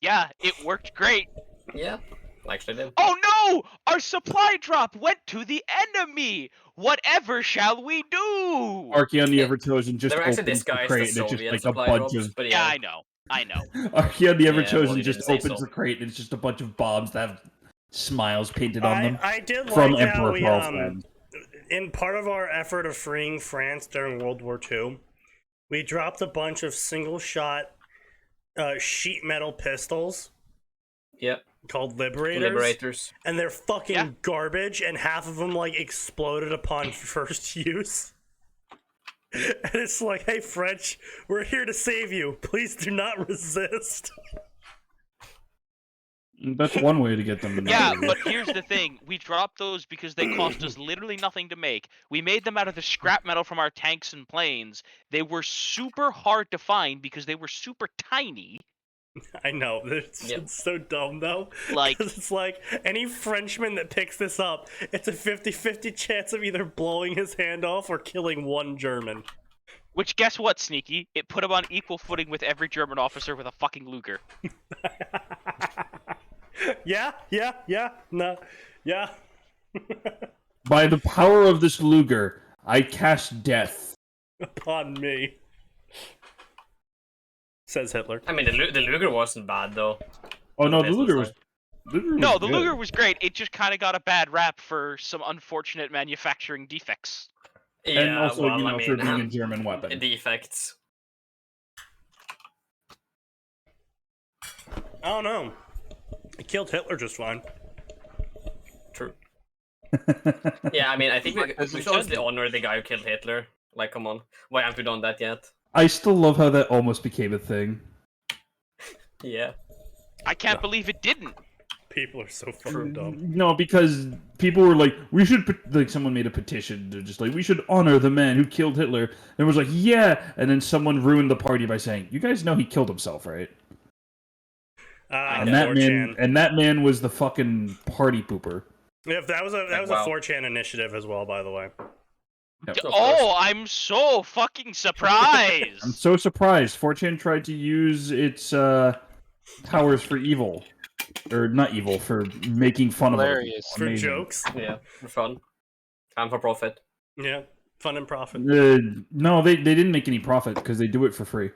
Yeah, it worked great. Yeah, actually did. Oh no! Our supply drop went to the enemy! Whatever shall we do? Archeon the Everchosen just They're actually opens the disguised crate as and it's just Soviet like a supply bunch drops, of... but Yeah, yeah. I know. Archeon the Yeah, well, Everchosen you just didn't say opens so. the crate and it's just a bunch of bombs that have smiles painted on them. I did From like how Emperor we, Paul's in part of our effort of freeing France during World War II, we dropped a bunch of single-shot sheet metal pistols Yep. called Liberators. And they're fucking garbage, and half of them, like, exploded upon first use. And it's like, hey, French, we're here to save you. Please do not resist. That's one way to get them to Yeah, know. but here's the thing. We dropped those because they cost us literally nothing to make. We made them out of the scrap metal from our tanks and planes. They were super hard to find because they were super tiny. I know, it's so dumb, though. Like, 'Cause it's like, any Frenchman that picks this up, it's a 50-50 chance of either blowing his hand off or killing one German. which, guess what, Sneaky? It put him on equal footing with every German officer with a fucking Luger. Yeah. By the power of this Luger, I cast death. Upon me. Says Hitler. I mean, the Luger wasn't bad, though. Oh no, the Business Luger was... side. No, the good. Luger was great. It just kind of got a bad rap for some unfortunate manufacturing defects. Yeah, And also, well, you know, I mean, for being a German weapon. defects. I don't know. It killed Hitler just fine. True. Yeah, I mean, I think we should honestly honor the guy who killed Hitler. Like, come on. Why haven't we done that yet? I still love how that almost became a thing. Yeah. I can't believe it didn't. People are so fucking dumb. No, because people were like, we should, like, someone made a petition to just like, we should honor the man who killed Hitler. And was like, yeah. And then someone ruined the party by saying, you guys know he killed himself, right? And that man was the fucking party pooper. Yeah, that was a Wow. 4chan initiative as well, by the way. Yep. Oh, I'm so fucking surprised. I'm so surprised. 4chan tried to use its powers for evil. Or not evil, for making fun Hilarious. of it. For jokes. Yeah, for fun. And for profit. Yeah, fun and profit. No, they didn't make any profit because they do it for free.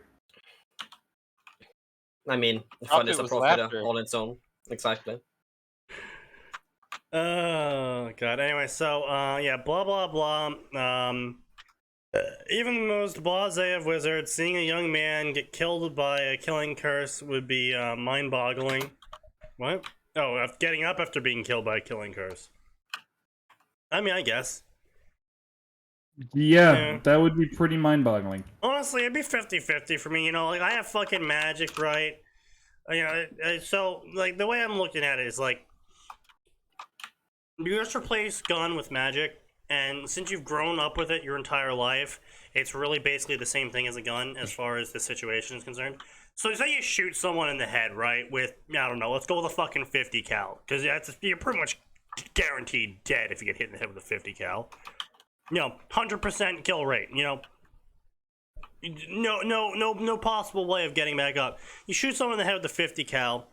I mean, fun is a was profit laughter. on its own. Exactly. Oh god. Anyway, so yeah, blah blah blah. Even the most blasé of wizards, seeing a young man get killed by a killing curse would be mind-boggling. What? Oh, getting up after being killed by a killing curse. I mean, I guess. Yeah, that would be pretty mind-boggling. Honestly, it'd be 50-50 for me. You know, like, I have fucking magic, right? You know, so, like, the way I'm looking at it is, like, you just replace gun with magic, and since you've grown up with it your entire life, it's really basically the same thing as a gun as far as the situation is concerned. So say you shoot someone in the head, right, with, I don't know, let's go with a fucking 50 cal, because you're pretty much guaranteed dead if you get hit in the head with a 50 cal. 100% kill rate, no possible way of getting back up. You shoot someone in the head with a 50 cal,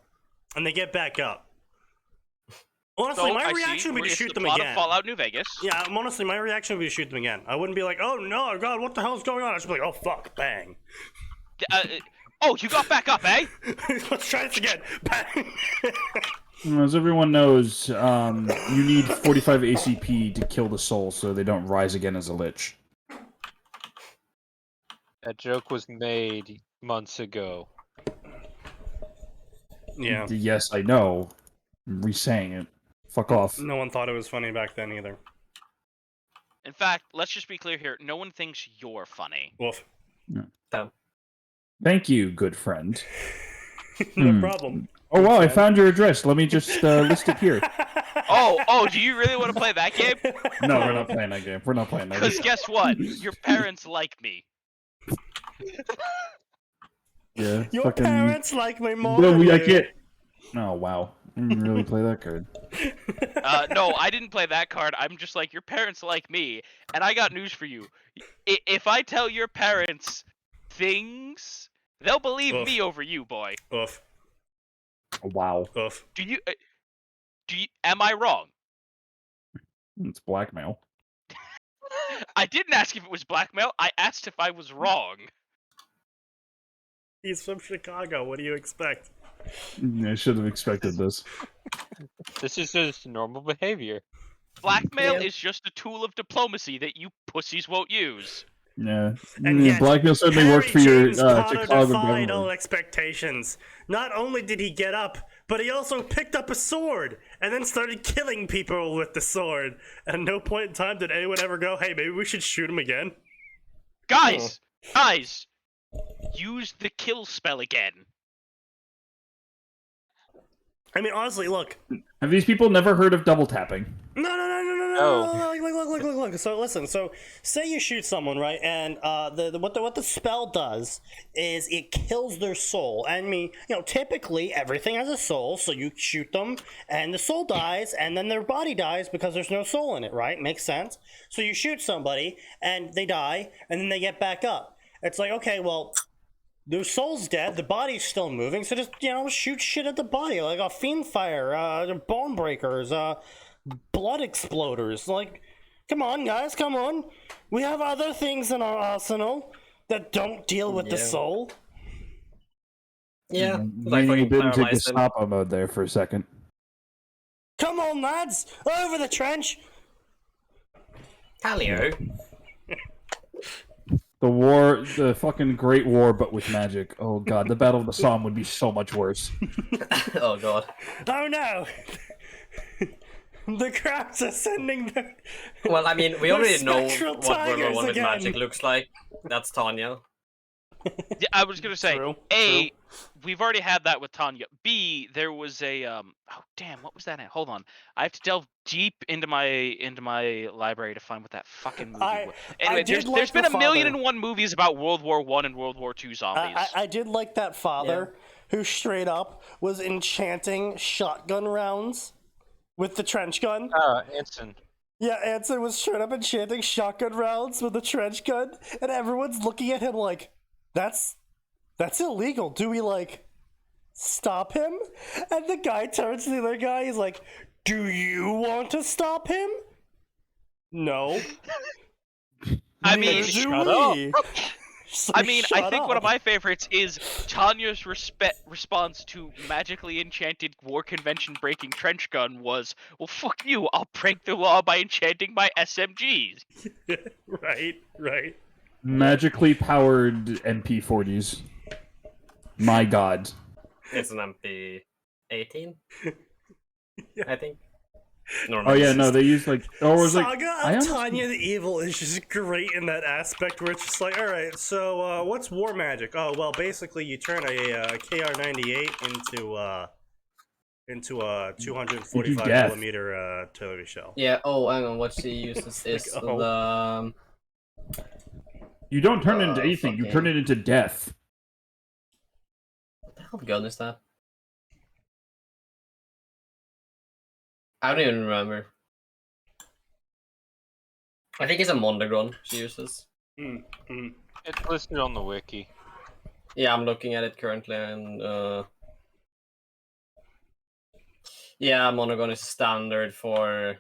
and they get back up. Honestly, my reaction would be to shoot them again. Fallout New Vegas. Yeah, honestly, my reaction would be to shoot them again. I wouldn't be like, oh no, God, what the hell's going on? I'd just be like, oh fuck, bang. Oh, you got back up, eh? Let's try this again. Bang. As everyone knows, you need 45 ACP to kill the soul so they don't rise again as a lich. That joke was made months ago. Yeah. Yes, I know. I'm re-saying it. Fuck off. No one thought it was funny back then either. In fact, let's just be clear here. No one thinks you're funny. Woof. Damn. Thank you, good friend. No problem. Oh wow, I found your address. Let me just list it here. Oh, do you really want to play that game? No, we're not playing that game. We're not playing that game. Because guess what? Your parents like me. Yeah. Your fucking... parents like me more No, than I you. can't. Oh wow. I didn't really play that card. No, I didn't play that card. I'm just like, your parents like me, and I got news for you. If I tell your parents things, they'll believe Oof. me over you, boy. Oof. Wow. Oof. Do you? Am I wrong? It's blackmail. I didn't ask if it was blackmail. I asked if I was wrong. He's from Chicago. What do you expect? I should have expected this. This is just normal behavior. Blackmail Yeah. is just a tool of diplomacy that you pussies won't use. Yeah. And yet, Blackmail certainly Harry worked for your James Potter Chicago defied government. all expectations. Not only did he get up, but he also picked up a sword and then started killing people with the sword. At no point in time did anyone ever go, hey, maybe we should shoot him again. Guys, use the kill spell again. I mean, honestly, look. Have these people never heard of double tapping? No. No. Look. So listen. So say you shoot someone, right? And what the spell does is it kills their soul. And I mean, typically everything has a soul. So you shoot them, and the soul dies, and then their body dies because there's no soul in it, right? Makes sense. So you shoot somebody, and they die, and then they get back up. It's like, okay, well, their soul's dead, the body's still moving, so just, shoot shit at the body, like a fiend fire, bone breakers, blood exploders. Like, come on, guys, come on. We have other things in our arsenal that don't deal with the soul. Yeah. Like you didn't take Gestapo mode there for a second. Come on, lads, over the trench. Calio. The fucking Great War, but with magic. Oh god, the Battle of the Somme would be so much worse. Oh god. Oh no. The crowds are sending the... Well, I mean, we the already know spectral what World War tigers One with again. magic looks like. That's Tanya. Yeah, I was gonna say, True, A, we've already had that with Tanya. B, there was a oh damn, what was that? Hold on, I have to delve deep into my library to find what that fucking movie was. Anyway, there's been a million and one movies about World War I and World War II zombies. I did like that father who straight up was enchanting shotgun rounds with the trench gun. Anson. Yeah, Anson was straight up enchanting shotgun rounds with the trench gun, and everyone's looking at him like, that's illegal. Do we, stop him? And the guy turns to the other guy, he's like, do you want to stop him? No. I mean, Neither do we. So I mean, I shut think up. one of my favorites is Tanya's response to magically enchanted war convention breaking trench gun was, well, fuck you, I'll break the law by enchanting my SMGs. Right. Magically powered MP40s. My god. It's an MP18, I think. Oh yeah, no, they use Saga of Tanya the Evil is just great in that aspect where it's just like, alright, so what's war magic? Oh, well, basically you turn a KR-98 into a 245 millimeter artillery shell. Yeah, hang on, what she uses is the... You don't turn it into anything. You turn it into death. What the hell gun is that? I don't even remember. I think it's a Mondragon she uses. It's listed on the wiki. Yeah, I'm looking at it currently, and yeah, Mondragon is standard for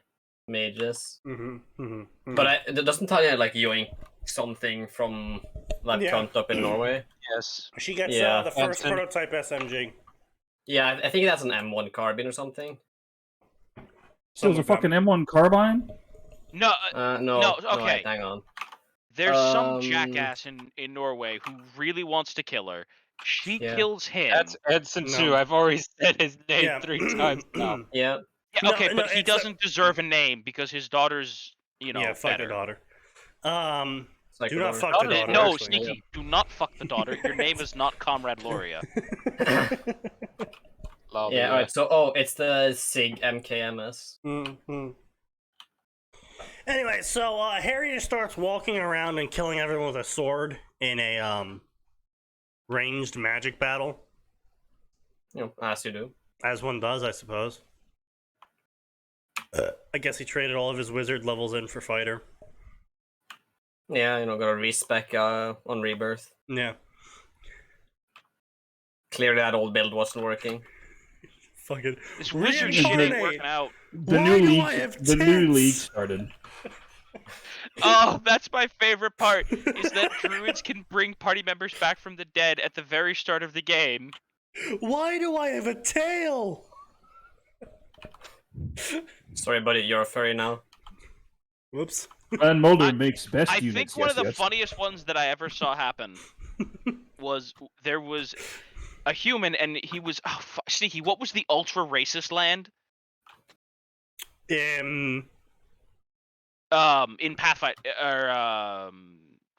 mages. But it doesn't tell you like yoink something from that count up in Norway. Yes. She gets Yeah. the first Anson. prototype SMG. Yeah, I think that's an M1 carbine or something. So it's a fucking M1 carbine? No, No, okay. wait, hang on. There's some jackass in Norway who really wants to kill her. She kills him. That's Edson too. I've already said his name 3 times now. Yeah. Yeah, okay, No, but he it's a- doesn't deserve a name because his daughter's, fuck better. her daughter. Like Do not another- fuck the daughter. No, actually. Sneaky, do not fuck the daughter. Your name is not Comrade Loria. Yeah, alright, so, it's the SIG MKMS. Anyway, so Harry just starts walking around and killing everyone with a sword in a ranged magic battle, You know, as you do. as one does, I suppose. I guess he traded all of his wizard levels in for fighter. Yeah, got a respec on Rebirth. Yeah. Clearly that old build wasn't working. Fucking This wizard shit ain't reincarnate. working out. The Why new do league. I have The new tits? league started. Oh, that's my favorite part, is that druids can bring party members back from the dead at the very start of the game. Why do I have a tail? Sorry, buddy, you're a furry now. Whoops. And Mulder makes best I units. think one of the yes. funniest ones that I ever saw happen was there was a human and he was Sneaky. What was the ultra racist land? In Pathfinder or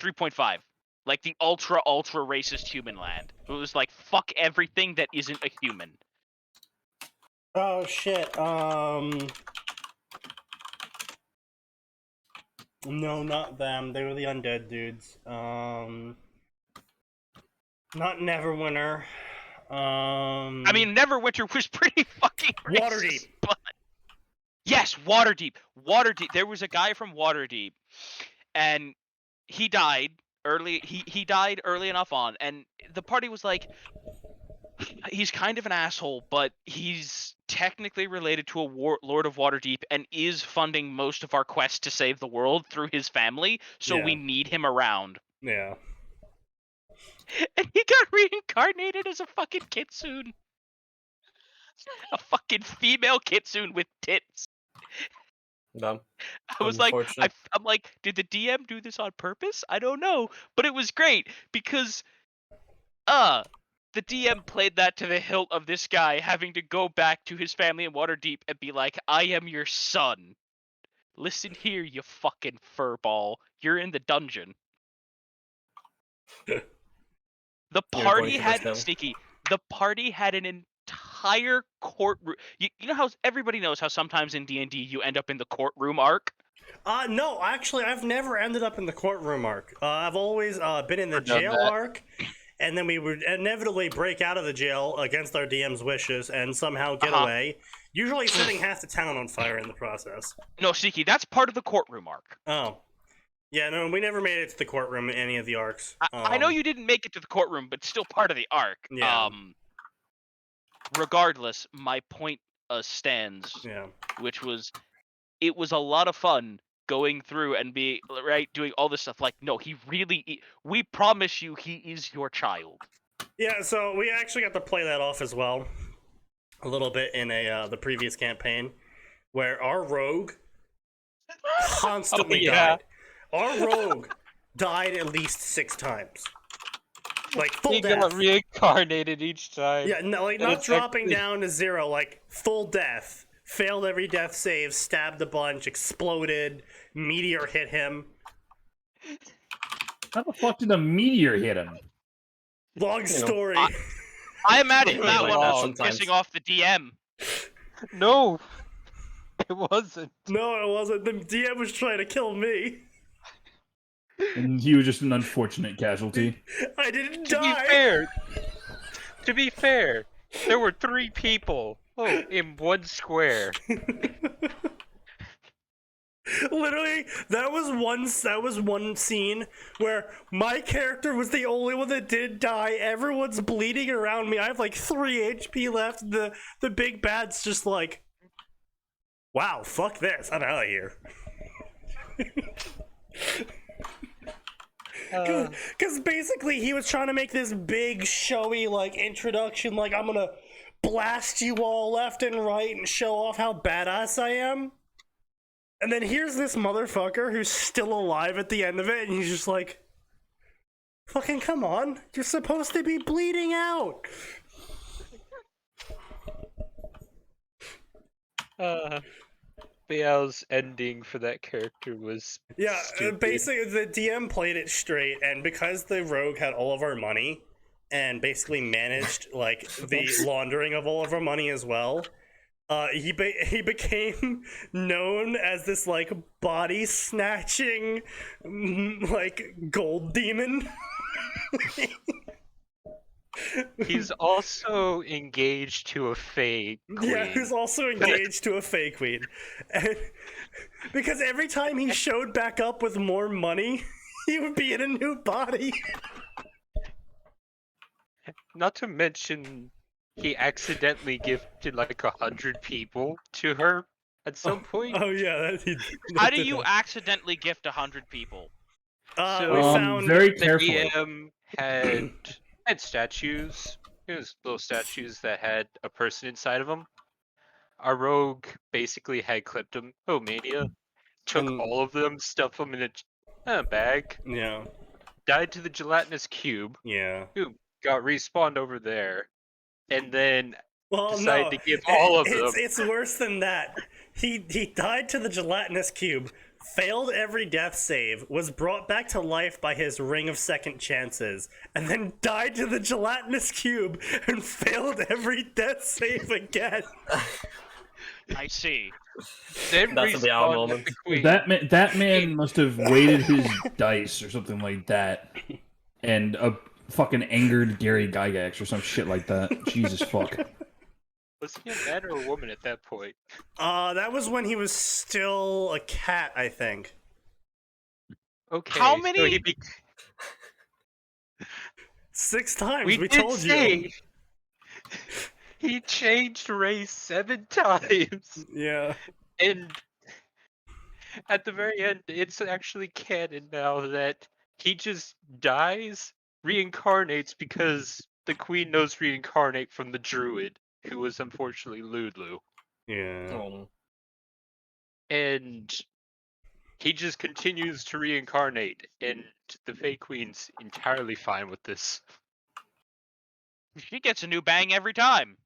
3.5, like the ultra racist human land. It was like fuck everything that isn't a human. Oh shit. No, not them. They were the undead dudes. Not Neverwinter. I mean, Neverwinter was pretty fucking racist. Waterdeep. But... Yes, Waterdeep. Waterdeep. There was a guy from Waterdeep, and he died early. He died early enough on, and the party was like, he's kind of an asshole, but he's technically related to a Lord of Waterdeep and is funding most of our quest to save the world through his family, so we need him around. Yeah. And he got reincarnated as a fucking kitsune. A fucking female kitsune with tits. Dumb. I was like, Unfortunate. I'm like, did the DM do this on purpose? I don't know, but it was great because, the DM played that to the hilt of this guy having to go back to his family in Waterdeep and be like, I am your son. Listen here, you fucking furball. You're in the dungeon. The party had Sneaky. The party had an entire courtroom. You know how everybody knows how sometimes in D&D you end up in the courtroom arc? No, actually, I've never ended up in the courtroom arc. I've always been in the jail arc, and then we would inevitably break out of the jail against our DM's wishes and somehow get away, usually setting half the town on fire in the process. No, Sneaky, that's part of the courtroom arc. Oh. Yeah, no, we never made it to the courtroom in any of the arcs. I know you didn't make it to the courtroom, but still part of the arc. Yeah. Regardless, my point stands, which was, it was a lot of fun going through and doing all this stuff. Like, no, we promise you he is your child. Yeah, so we actually got to play that off as well a little bit in the previous campaign, where our rogue constantly died. Our rogue died at least 6 times. Like, full death. He got reincarnated each time. Yeah, no, like, not dropping down to 0, like, full death. Failed every death save, stabbed a bunch, exploded, meteor hit him. How the fuck did a meteor hit him? Long story. I imagine that one was sometimes. pissing off the DM. No, it wasn't. No, it wasn't. The DM was trying to kill me. And he was just an unfortunate casualty. I didn't To die. be fair, there were 3 people. Oh, in 1 square. Literally, that was one scene where my character was the only one that didn't die. Everyone's bleeding around me. I have like 3 HP left. The big bad's just like, wow, fuck this. I'm out of here. Because basically he was trying to make this big showy like introduction, like I'm gonna blast you all left and right and show off how badass I am. And then here's this motherfucker who's still alive at the end of it, and he's just like, fucking come on, you're supposed to be bleeding out. Bial's ending for that character was stupid. Basically the DM played it straight, and because the rogue had all of our money and basically managed like the laundering of all of our money as well, he became known as this like body snatching like gold demon. He's also engaged to a Fae queen. Yeah, he's also engaged to a Fae queen. And because every time he showed back up with more money, he would be in a new body. Not to mention, he accidentally gifted like 100 people to her at some point. Oh yeah, How do you accidentally gift 100 people? So, we found very The carefully. DM had statues. It was little statues that had a person inside of them. Our rogue basically had clipped them. Oh, mania! Took all of them, stuffed them in a bag. Yeah. Died to the gelatinous cube. Yeah. Who got respawned over there, and then Well, decided no, to give all of them. It's worse than that. He died to the gelatinous cube, failed every death save, was brought back to life by his ring of second chances, and then died to the gelatinous cube and failed every death save again. I see. Then That's the hour respawned moment. the queen. That man must have weighted his dice or something like that, and a fucking angered Gary Gygax or some shit like that. Jesus fuck. Was he a man or a woman at that point? That was when he was still a cat, I think. Okay. How so many- he 6 times, we we did told you. say he changed race 7 times, Yeah. and at the very end, it's actually canon now that he just dies, reincarnates because the queen knows reincarnate from the druid, who was unfortunately Ludlu. Yeah. And he just continues to reincarnate, and the Fae Queen's entirely fine with this. She gets a new bang every time.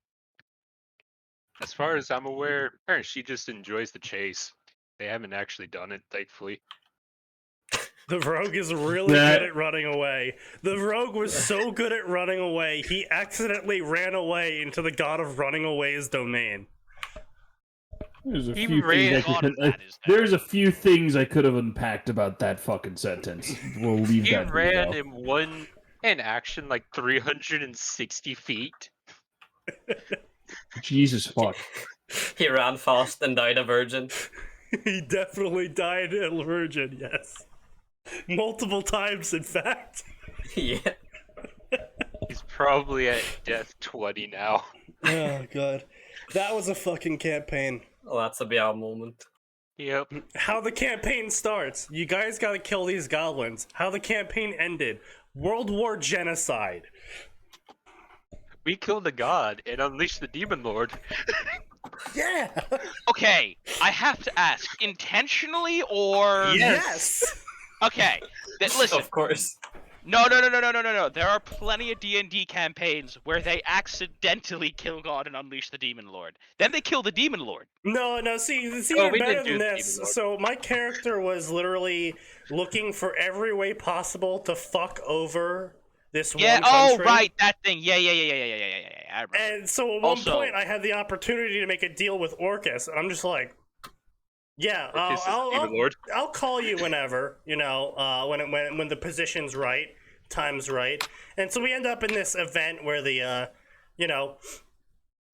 As far as I'm aware, she just enjoys the chase. They haven't actually done it, thankfully. The rogue is really good at running away. The rogue was so good at running away, he accidentally ran away into the god of running away's domain. There's a He few ran things I God of could, that is there's a few things I could have unpacked about that fucking sentence. We'll leave He that. ran for in action like 360 feet. Jesus fuck. He ran fast and died a virgin. He definitely died a virgin, yes. Multiple times, in fact. Yeah. He's probably at death 20 now. Oh, God. That was a fucking campaign. Well, that's a BR moment. Yep. How the campaign starts. You guys gotta kill these goblins. How the campaign ended. World War genocide. We killed a god and unleashed the demon lord. Yeah! Okay, I have to ask, intentionally or... Yes! Okay, listen. Of course. No. There are plenty of D&D campaigns where they accidentally kill God and unleash the Demon Lord. Then they kill the Demon Lord. No, see, it's Oh, even we better didn't do than the this. Demon Lord. So my character was literally looking for every way possible to fuck over this Yeah, one country. oh, right, that thing. Yeah. I remember. And so at one Also- point I had the opportunity to make a deal with Orcus, and I'm just like, Yeah, Or kisses the Demon Lord. I'll call you whenever, you know, when the position's right, time's right. And so we end up in this event where the, you know,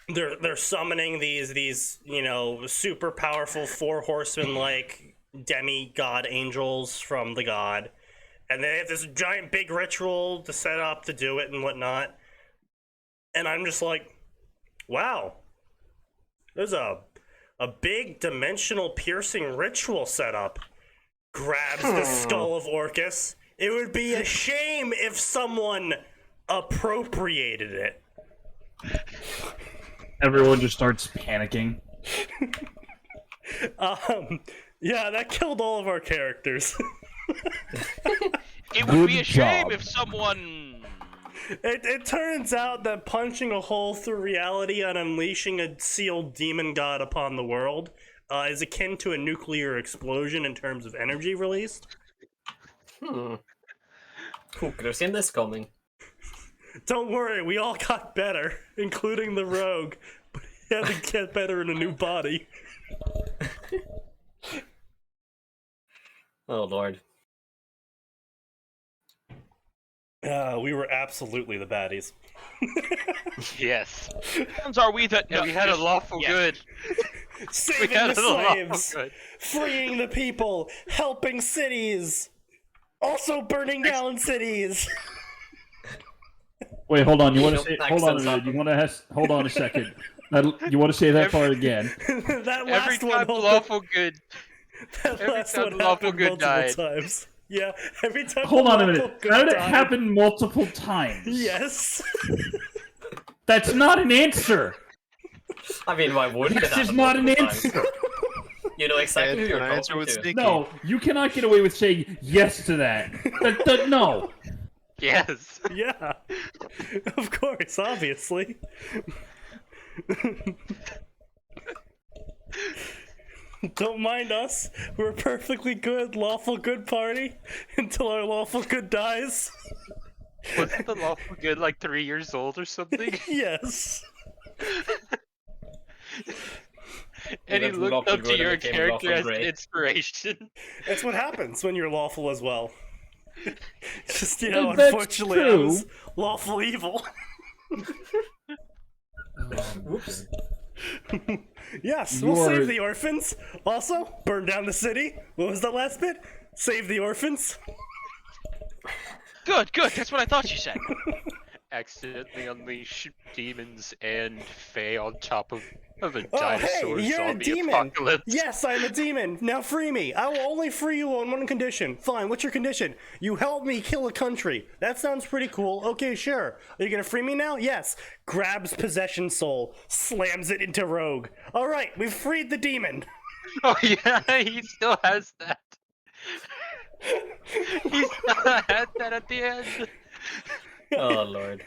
they're summoning these, you know, super powerful 4 horsemen like demigod angels from the god. And they have this giant big ritual to set up to do it and whatnot. And I'm just like, wow, there's a big dimensional piercing ritual set up. Grabs the skull of Orcus. It would be a shame if someone appropriated it. Everyone just starts panicking. Yeah, that killed all of our characters. It would be Good a shame job. if someone. It turns out that punching a hole through reality and unleashing a sealed demon god upon the world is akin to a nuclear explosion in terms of energy released. Who could have seen this coming? Don't worry, we all got better, including the rogue, but he had to get better in a new body. Oh lord. We were absolutely the baddies. Yes. Ones are we that? And we had a lawful yeah. good. We Saving had the a lawful slaves, good. freeing the people, helping cities, also burning down cities. Wait, hold on. You want to Nope, say? Hold on a minute. You want to hold on a second. You want to say that part again? That Every last one, time lawful good. that every last time one lawful happened good multiple died. times. Yeah, every time. Hold on a lawful minute. good How did it died- happen multiple times? Yes. That's not an answer. I mean, why wouldn't it This is happen not an multiple times? answer. You know exactly who And you're an answer talking with to. Sneaky. No, you cannot get away with saying yes to that. No. Yes. Yeah. Of course, obviously. Don't mind us. We're a perfectly good, lawful good party until our lawful good dies. Wasn't the lawful good like 3 years old or something? Yes. And he went from looked lawful up to good and your became character lawful as grey. an inspiration. That's what happens when you're lawful as well. Just, you Well, know, that's unfortunately, I true. was lawful evil. Whoops. Yes, You we'll are- save the orphans. Also, burn down the city. What was that last bit? Save the orphans. Good. That's what I thought you said. Accidentally unleash demons and Fae on top of a Oh, dinosaur hey, you're a zombie demon. apocalypse. Yes, I'm a demon. Now free me. I will only free you on one condition. Fine, what's your condition? You help me kill a country. That sounds pretty cool. Okay, sure. Are you gonna free me now? Yes. Grabs possession soul, slams it into rogue. Alright, we've freed the demon. Oh yeah, he still has that. He still had that at the end. Oh lord.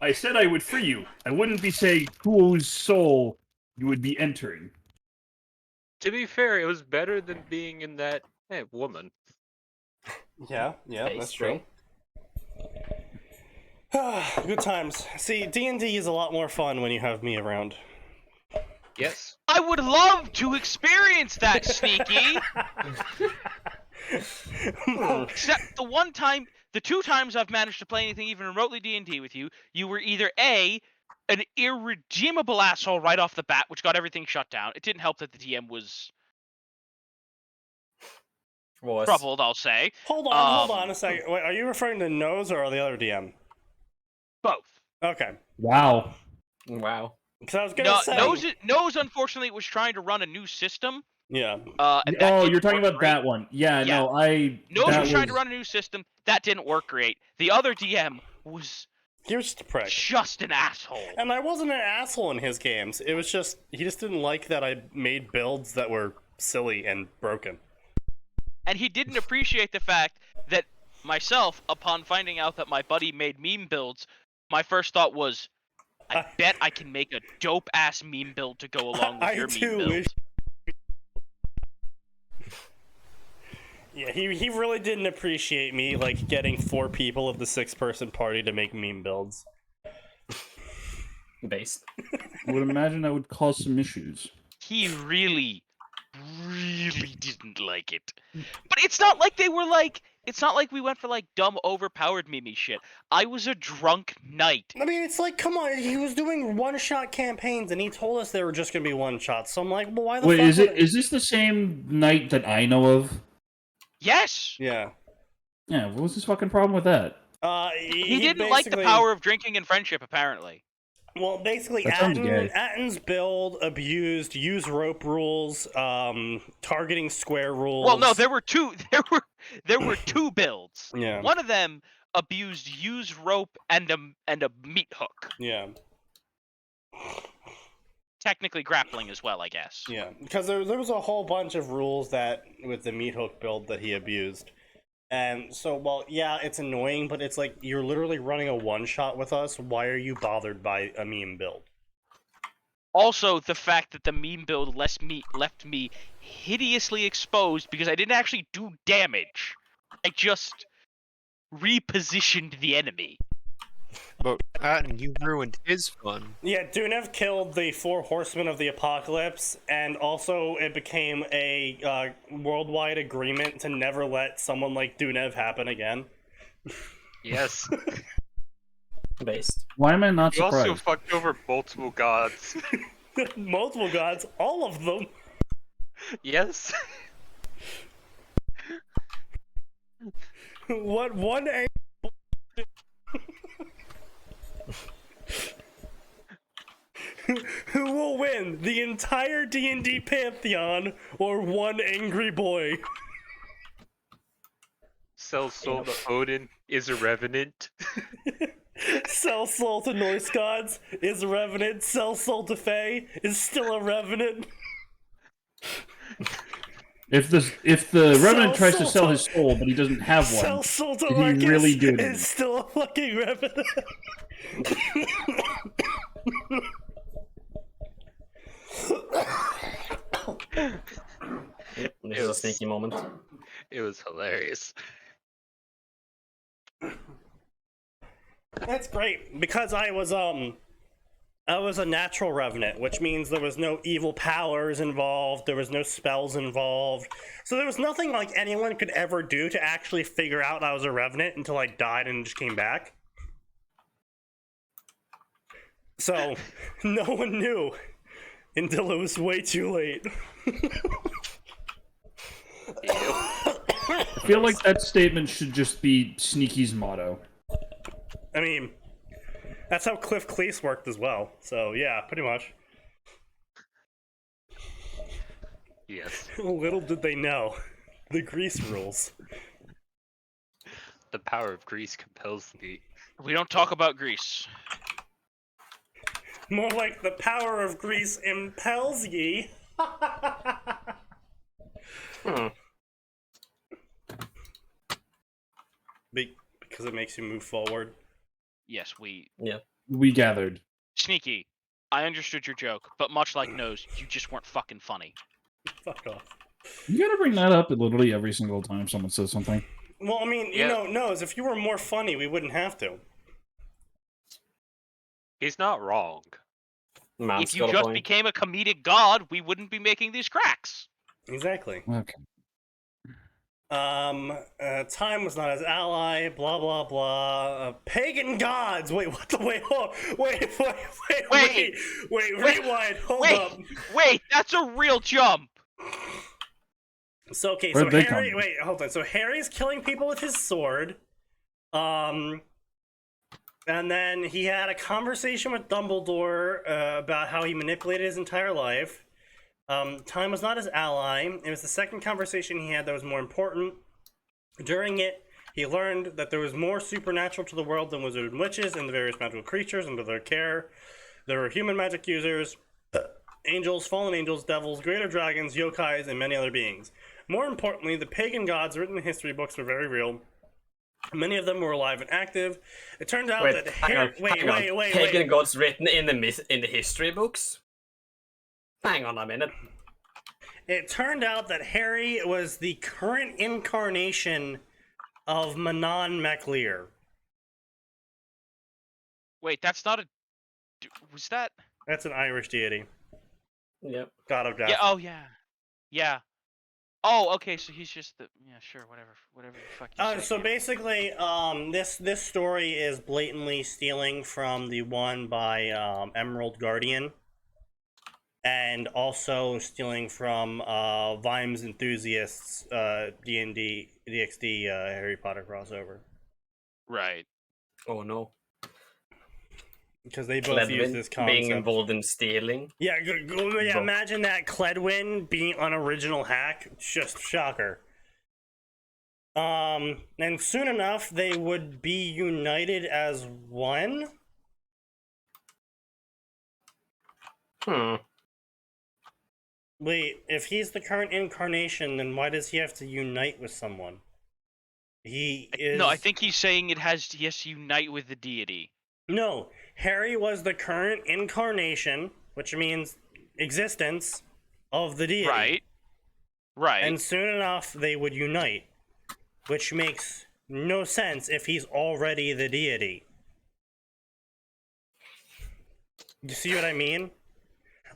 I said I would free you. I wouldn't be saying whose soul you would be entering. To be fair, it was better than being in that woman. Yeah, Hey, that's straight. true. Good times. See, D&D is a lot more fun when you have me around. Yes. I would love to experience that, Sneaky. Except the 2 times I've managed to play anything even remotely D&D with you, you were either A, an irredeemable asshole right off the bat, which got everything shut down. It didn't help that the DM was troubled, I'll say. Hold on a second. Wait, are you referring to Nose or the other DM? Both. Okay. Wow. Wow. Because I was gonna No, say... Nose, unfortunately, was trying to run a new system. Yeah. And that Oh, didn't you're talking work about great. that one. Yeah, Yeah. no, Nose that was trying to run a new system. That didn't work great. The other DM was He was just a prick. just an asshole. And I wasn't an asshole in his games. It was just... He just didn't like that I made builds that were silly and broken. And he didn't appreciate the fact that myself, upon finding out that my buddy made meme builds, my first thought was, I bet I can make a dope-ass meme build to go along with I your too meme build. wish... Yeah, he really didn't appreciate me, like, getting 4 people of the 6-person party to make meme builds. Based. I would imagine that would cause some issues. he really didn't like it. But it's not like they were like, it's not like we went for like dumb overpowered Mimi shit. I was a drunk knight. I mean, it's like, come on, he was doing one-shot campaigns, and he told us they were just gonna be one-shots. So I'm like, well, why the Wait, fuck? is this the same knight that I know of? Yes. Yeah. Yeah, what was his fucking problem with that? He didn't like the power of drinking and friendship, apparently. Well, basically, That sounds gay. Atin's build abused use rope rules, targeting square rules. Well, no, there were two two builds. Yeah. One of them abused use rope and a meat hook. Yeah. Technically grappling as well, I guess. Yeah, because there was a whole bunch of rules that with the meat hook build that he abused. And so, well, yeah, it's annoying, but it's like, you're literally running a one-shot with us. Why are you bothered by a meme build? Also, the fact that the meme build left me hideously exposed because I didn't actually do damage. I just repositioned the enemy. But Atin, you ruined his fun. Yeah, Dunev killed the 4 horsemen of the apocalypse, and also it became a worldwide agreement to never let someone like Dunev happen again. Yes. Based. Why am I not You also surprised? fucked over multiple gods. Multiple gods, all of them. Yes. What one angle? Who will win, the entire D&D pantheon or one angry boy? Sell soul to Odin is a revenant. Sell soul to Norse gods is a revenant. Sell soul to Fae is still a revenant. If the revenant tries to soul sell to- his soul, but he doesn't have Sell one, soul to did he Marcus really do it? is still a fucking revenant. This is a sneaky moment. It was hilarious. That's great because I was a natural revenant, which means there was no evil powers involved, there was no spells involved. So there was nothing like anyone could ever do to actually figure out I was a revenant until I died and just came back. So no one knew until it was way too late. I feel like that statement should just be Sneaky's motto. I mean, that's how Cliff Cleese worked as well. So yeah, pretty much. Yes. Little did they know, the grease rules. The power of Greece compels thee. We don't talk about Greece. More like the power of Greece impels ye. Because it makes you move forward. Yes, we... We gathered. Sneaky, I understood your joke, but much like Nose, you just weren't fucking funny. Fuck off. You gotta bring that up literally every single time someone says something. Well, I mean, Yeah. you know, Nose, if you were more funny, we wouldn't have to. He's not wrong. Man's If you got a just point. became a comedic god, we wouldn't be making these cracks. Exactly. Okay. Time was not his ally, blah blah blah. Pagan gods! Wait, what the wait, hold wait, rewind, hold up. Wait, that's a real jump. So okay, Where'd so they Harry, come wait, hold on. So Harry's killing people with his sword. And then he had a conversation with Dumbledore about how he manipulated his entire life. Time was not his ally. It was the second conversation he had that was more important. During it, he learned that there was more supernatural to the world than wizards and witches and the various magical creatures under their care. There were human magic users, angels, fallen angels, devils, greater dragons, yokais, and many other beings. More importantly, the pagan gods written in history books were very real. Many of them were alive and active. It turned out that Pagan gods written in the history books? Hang on a minute. It turned out that Harry was the current incarnation of Manon MacLear. Wait, that's not a... Was that... That's an Irish deity. Yep. God of Death. Yeah. Oh yeah. Yeah. Oh, okay. So he's just the sure, whatever the fuck you say. So man. basically, this story is blatantly stealing from the one by Emerald Guardian, and also stealing from Vimes Enthusiasts D&D DxD Harry Potter crossover, Right. Oh no. because they both use Cledwin this being concept. involved in stealing. Yeah, yeah. Imagine that Cledwin being an original hack. Just shocker. And soon enough they would be united as one. Wait, if he's the current incarnation, then why does he have to unite with someone? He is. No, I think he's saying he has to unite with the deity. No, Harry was the current incarnation, which means existence of the deity. Right. Right. And soon enough they would unite, which makes no sense if he's already the deity. You see what I mean?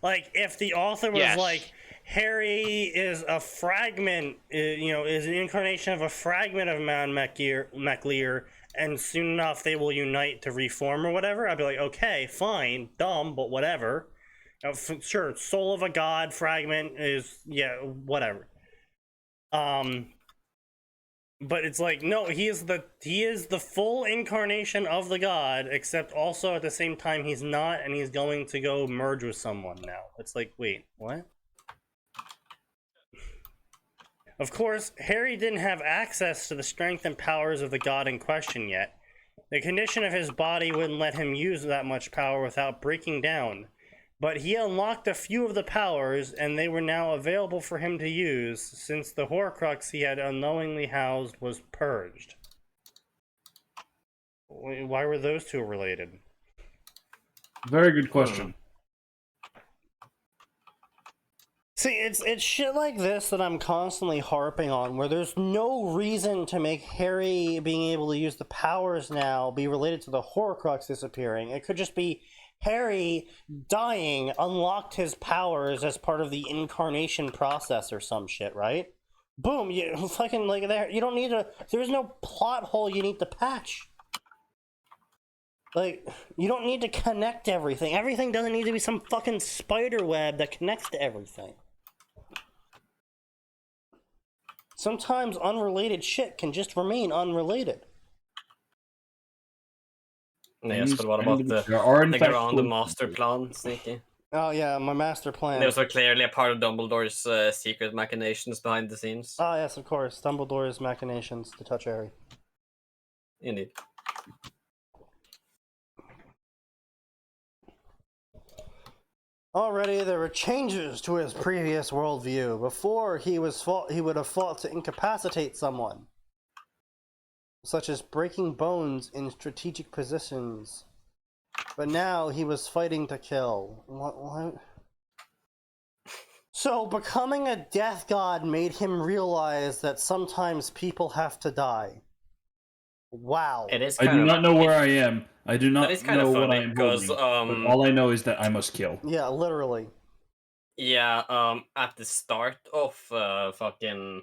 Like, if the author was Yes. like, Harry is a fragment, is an incarnation of a fragment of Mount Maclear, and soon enough they will unite to reform or whatever, I'd be like, okay, fine, dumb, but whatever. Sure, soul of a god fragment is, yeah, whatever. But it's like, no, he is the full incarnation of the god, except also at the same time he's not, and he's going to go merge with someone now. It's like, wait, what? Of course, Harry didn't have access to the strength and powers of the god in question yet. The condition of his body wouldn't let him use that much power without breaking down. But he unlocked a few of the powers, and they were now available for him to use, since the Horcrux he had unknowingly housed was purged. Why were those two related? Very good question. See, it's shit like this that I'm constantly harping on, where there's no reason to make Harry being able to use the powers now be related to the Horcrux disappearing. It could just be Harry dying unlocked his powers as part of the incarnation process or some shit, right? Boom, you fucking like there. You don't need to. There's no plot hole you need to patch. Like, you don't need to connect everything. Everything doesn't need to be some fucking spider web that connects to everything. Sometimes unrelated shit can just remain unrelated. Yes, but what about the grand master plan, Sneaky? Oh yeah, my master plan. Those are clearly a part of Dumbledore's secret machinations behind the scenes. Oh yes, of course. Dumbledore's machinations to touch Harry. Indeed. Already there were changes to his previous worldview. Before, he would have fought to incapacitate someone, such as breaking bones in strategic positions. But now he was fighting to kill. What? So, becoming a death god made him realize that sometimes people have to die. Wow. It is. I do not know where I am. I do not know what I am because holding, but all I know is that I must kill. Yeah, literally. Yeah, at the start of fucking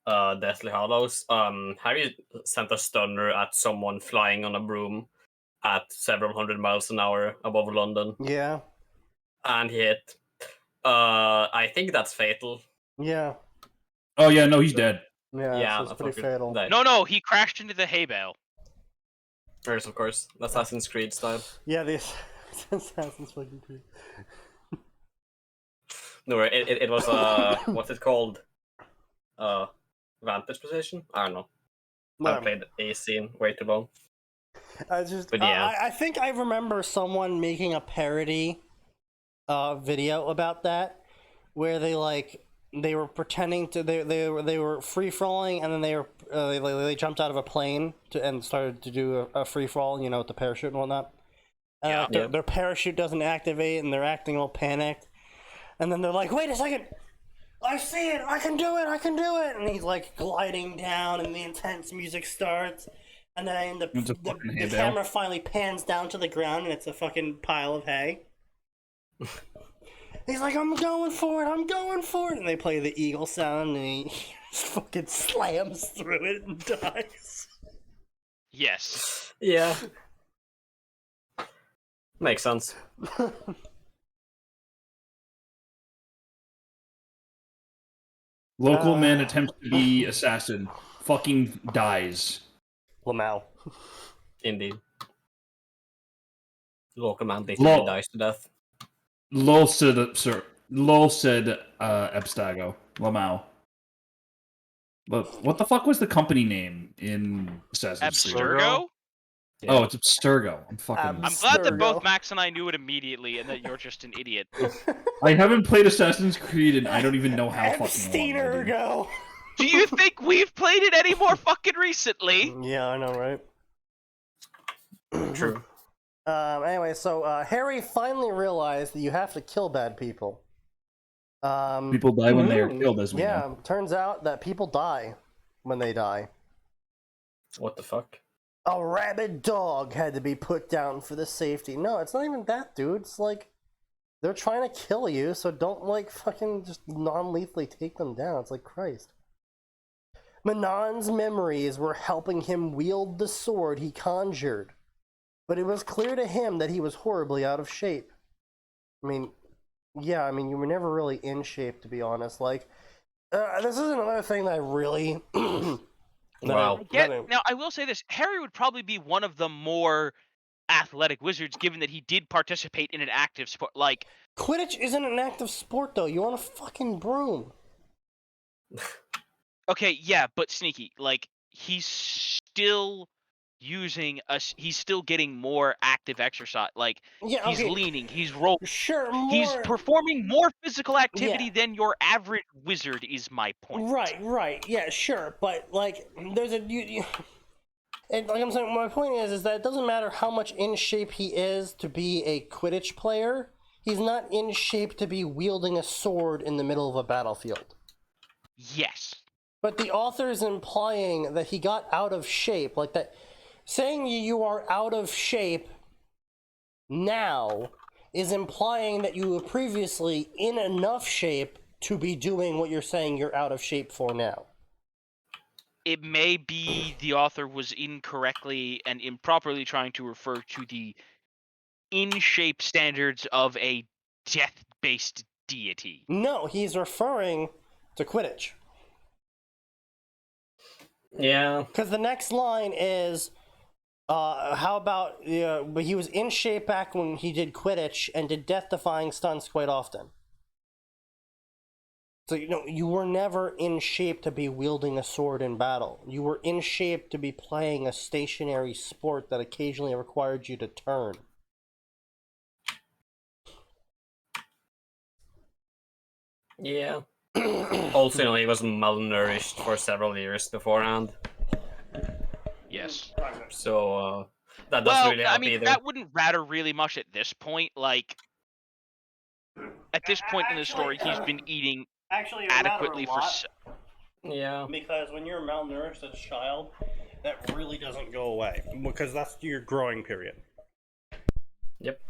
Deathly Hallows, Harry sent a stunner at someone flying on a broom at several hundred miles an hour above London. Yeah. And he hit. I think that's fatal. Yeah. Oh yeah, no, he's dead. Yeah, so it's pretty fatal. Died. No, he crashed into the hay bale. Yes, of course. That's Assassin's Creed style. Yeah, the Assassin's fucking Creed. No, it was what's it called? Vantage position? I don't know. I played a scene way too long. But yeah. I think I remember someone making a parody video about that, where they were pretending to they were free falling, and then they jumped out of a plane and started to do a free fall, with the parachute and whatnot. Their parachute doesn't activate, and they're acting all panicked. And then they're like, "Wait a second, I see it! I can do it!" And he's like gliding down, and the intense music starts. And then the camera finally pans down to the ground, and it's a fucking pile of hay. He's like, I'm going for it, and they play the eagle sound, and he just fucking slams through it and dies. Yes. Yeah. Makes sense. Local man attempts to be assassin. Fucking dies. Lamau. Indeed. Local man basically dies to death. Lol said Ebstago. Lamau. But what the fuck was the company name in Assassin's Creed? Abstergo? Yeah. Oh, it's Abstergo. I'm fucking. I'm glad that Abstergo. both Max and I knew it immediately, and that you're just an idiot. I haven't played Assassin's Creed, and I don't even know how fucking long. Absteinergo. Do you think we've played it any more fucking recently? Yeah, I know, right? True. Anyway, so Harry finally realized that you have to kill bad people. People die when they are killed, as we yeah, know. turns out that people die when they die. What the fuck? A rabid dog had to be put down for the safety. No, it's not even that, dude. It's like they're trying to kill you, so don't like fucking just non-lethally take them down. It's like Christ. Manon's memories were helping him wield the sword he conjured, but it was clear to him that he was horribly out of shape. I mean, yeah, you were never really in shape, to be honest. Like, this is another thing that I really... Wow. Now, I will say this. Harry would probably be one of the more athletic wizards, given that he did participate in an active sport. Like, Quidditch isn't an active sport, though. You're on a fucking broom. okay, yeah, but Sneaky, like, he's still he's still getting more active exercise. Like, Yeah, he's okay. leaning, he's rolling. Sure, more... He's performing more physical activity than your average wizard, is my point. Right, yeah, sure, but, like, there's a... and, like I'm saying, my point is that it doesn't matter how much in shape he is to be a Quidditch player, he's not in shape to be wielding a sword in the middle of a battlefield. Yes. But the author is implying that he got out of shape, like that... Saying you are out of shape now is implying that you were previously in enough shape to be doing what you're saying you're out of shape for now. It may be the author was incorrectly and improperly trying to refer to the in-shape standards of a death-based deity. No, he's referring to Quidditch. Yeah. Because the next line is... how about, but he was in shape back when he did Quidditch and did death-defying stunts quite often. So, you were never in shape to be wielding a sword in battle. You were in shape to be playing a stationary sport that occasionally required you to turn. Yeah. Also, he was malnourished for several years beforehand. Yes. So, that doesn't really help either. That wouldn't matter really much at this point. Like, at this point in the story, he's been eating adequately for... Yeah. Because when you're malnourished as a child, that really doesn't go away. Because that's your growing period. Yep.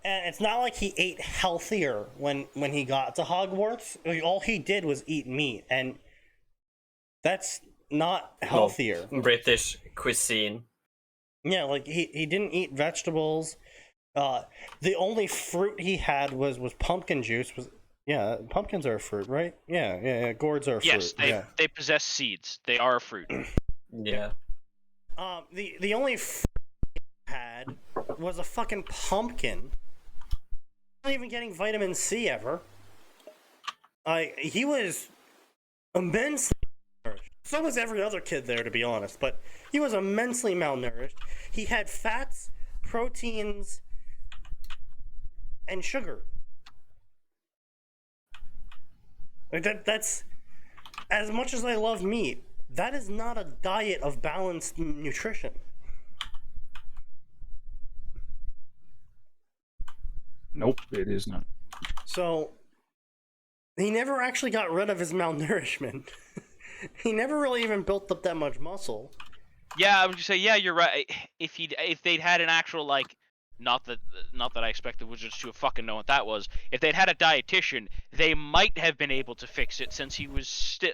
And it's not like he ate healthier when he got to Hogwarts. Like, all he did was eat meat, and that's not healthier. No, British cuisine. Yeah, like he didn't eat vegetables. The only fruit he had was pumpkin juice. Pumpkins are a fruit, right? Yeah. Gourds are a fruit. Yes, they possess seeds. They are a fruit. Yeah. The only fruit he had was a fucking pumpkin. Not even getting vitamin C ever. He was immensely malnourished. So was every other kid there, to be honest, but he was immensely malnourished. He had fats, proteins, and sugar. Like that's... As much as I love meat, that is not a diet of balanced nutrition. Nope, it is not. So, he never actually got rid of his malnourishment. He never really even built up that much muscle. Yeah, I would say, yeah, you're right. If they'd had an actual, like, not that I expect the Wizards to have fucking known what that was. If they'd had a dietitian, they might have been able to fix it since he was still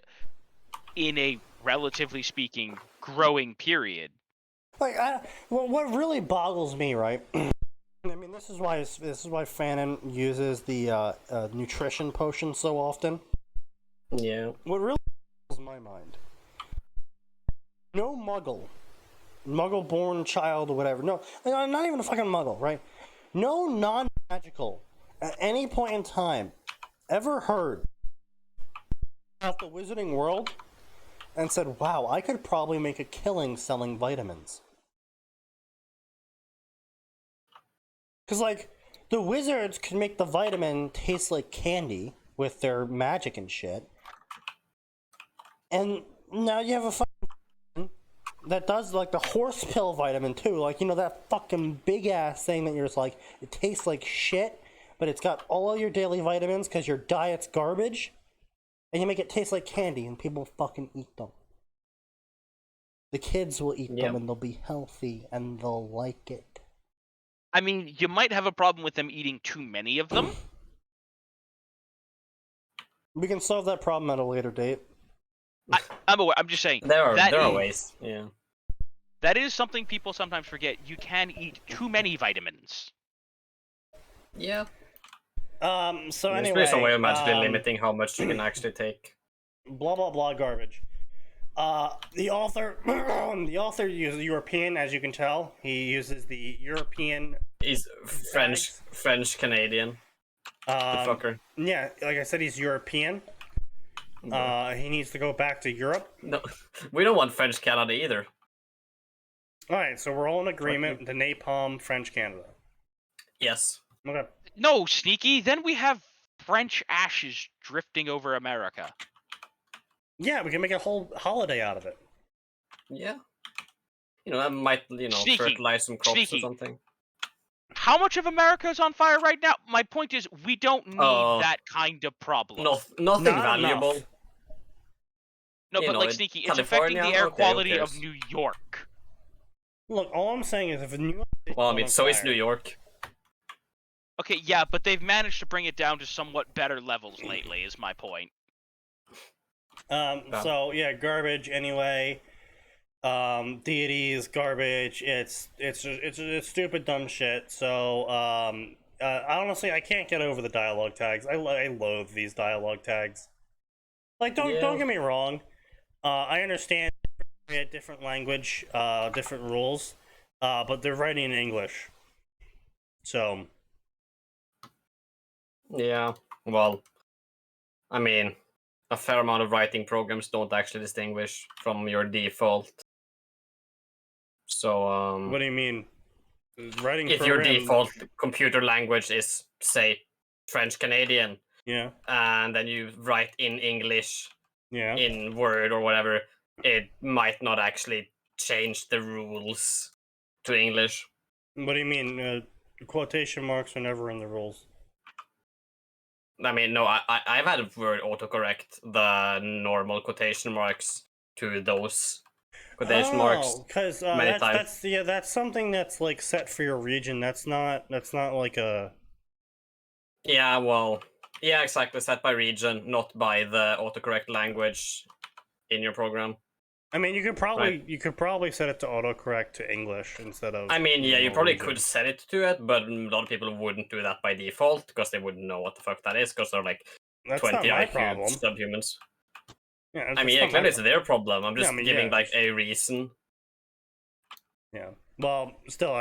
in a, relatively speaking, growing period. Like, what really boggles me, right? I mean, this is why Fanon uses the nutrition potion so often. Yeah. What really boggles my mind: no Muggle-born child or whatever. No, not even a fucking Muggle, right? No non-magical at any point in time ever heard about the wizarding world and said, "Wow, I could probably make a killing selling vitamins." Because, like, the wizards can make the vitamin taste like candy with their magic and shit. And now you have a fucking that does, like, the horse pill vitamin, too. Like, you know, that fucking big-ass thing that you're just like, it tastes like shit, but it's got all of your daily vitamins because your diet's garbage. And you make it taste like candy, and people fucking eat them. The kids will eat them, and they'll be healthy, and they'll like it. I mean, you might have a problem with them eating too many of them. We can solve that problem at a later date. I'm aware. I'm just saying. There are ways. Yeah. That is something people sometimes forget. You can eat too many vitamins. Yeah. So There's anyway, some way of magically limiting how much you can actually take. Blah blah blah garbage. The author uses European, as you can tell. He uses the European. He's French Canadian. The fucker. Yeah, like I said, he's European. He needs to go back to Europe. No, we don't want French Canada either. All right, so we're all in agreement. The napalm, French Canada. Yes. Okay. No, Sneaky. Then we have French ashes drifting over America. Yeah, we can make a whole holiday out of it. Yeah. You know, that might, Sneaky. fertilize some crops Sneaky. or something. How much of America is on fire right now? My point is, we don't need that kind of problem. Nothing Not valuable. enough. No, You but know, like Sneaky, it's affecting California? the air Okay, who quality of cares? New York. Look, all I'm saying is if New York Well, I mean, on so is fire- New York. Okay, yeah, but they've managed to bring it down to somewhat better levels lately, is my point. So yeah, garbage anyway. Deities, garbage. It's stupid, dumb shit. So honestly, I can't get over the dialogue tags. I loathe these dialogue tags. Like, don't get me wrong. I understand different language, different rules, but they're writing in English. So Yeah. Well, I mean, a fair amount of writing programs don't actually distinguish from your default. So, what do you mean? Writing if your program- default computer language is, say, French Canadian, Yeah. and then you write in English Yeah. in Word or whatever, it might not actually change the rules to English. What do you mean? Quotation marks are never in the rules. I mean, no, I've had Word autocorrect the normal quotation marks to those quotation marks. Because many times. that's something that's like set for your region. That's not like a. Yeah, well, yeah, exactly. Set by region, not by the autocorrect language in your program. I mean, you could probably set it to autocorrect to English instead of. I mean, yeah, you probably Norwegian. could set it to it, but a lot of people wouldn't do that by default because they wouldn't know what the fuck that is because they're like That's 20 not my IQ problem. subhumans. Yeah, I mean, yeah, clearly it's their problem. I'm just giving yeah, like a reason. Yeah. Well, still,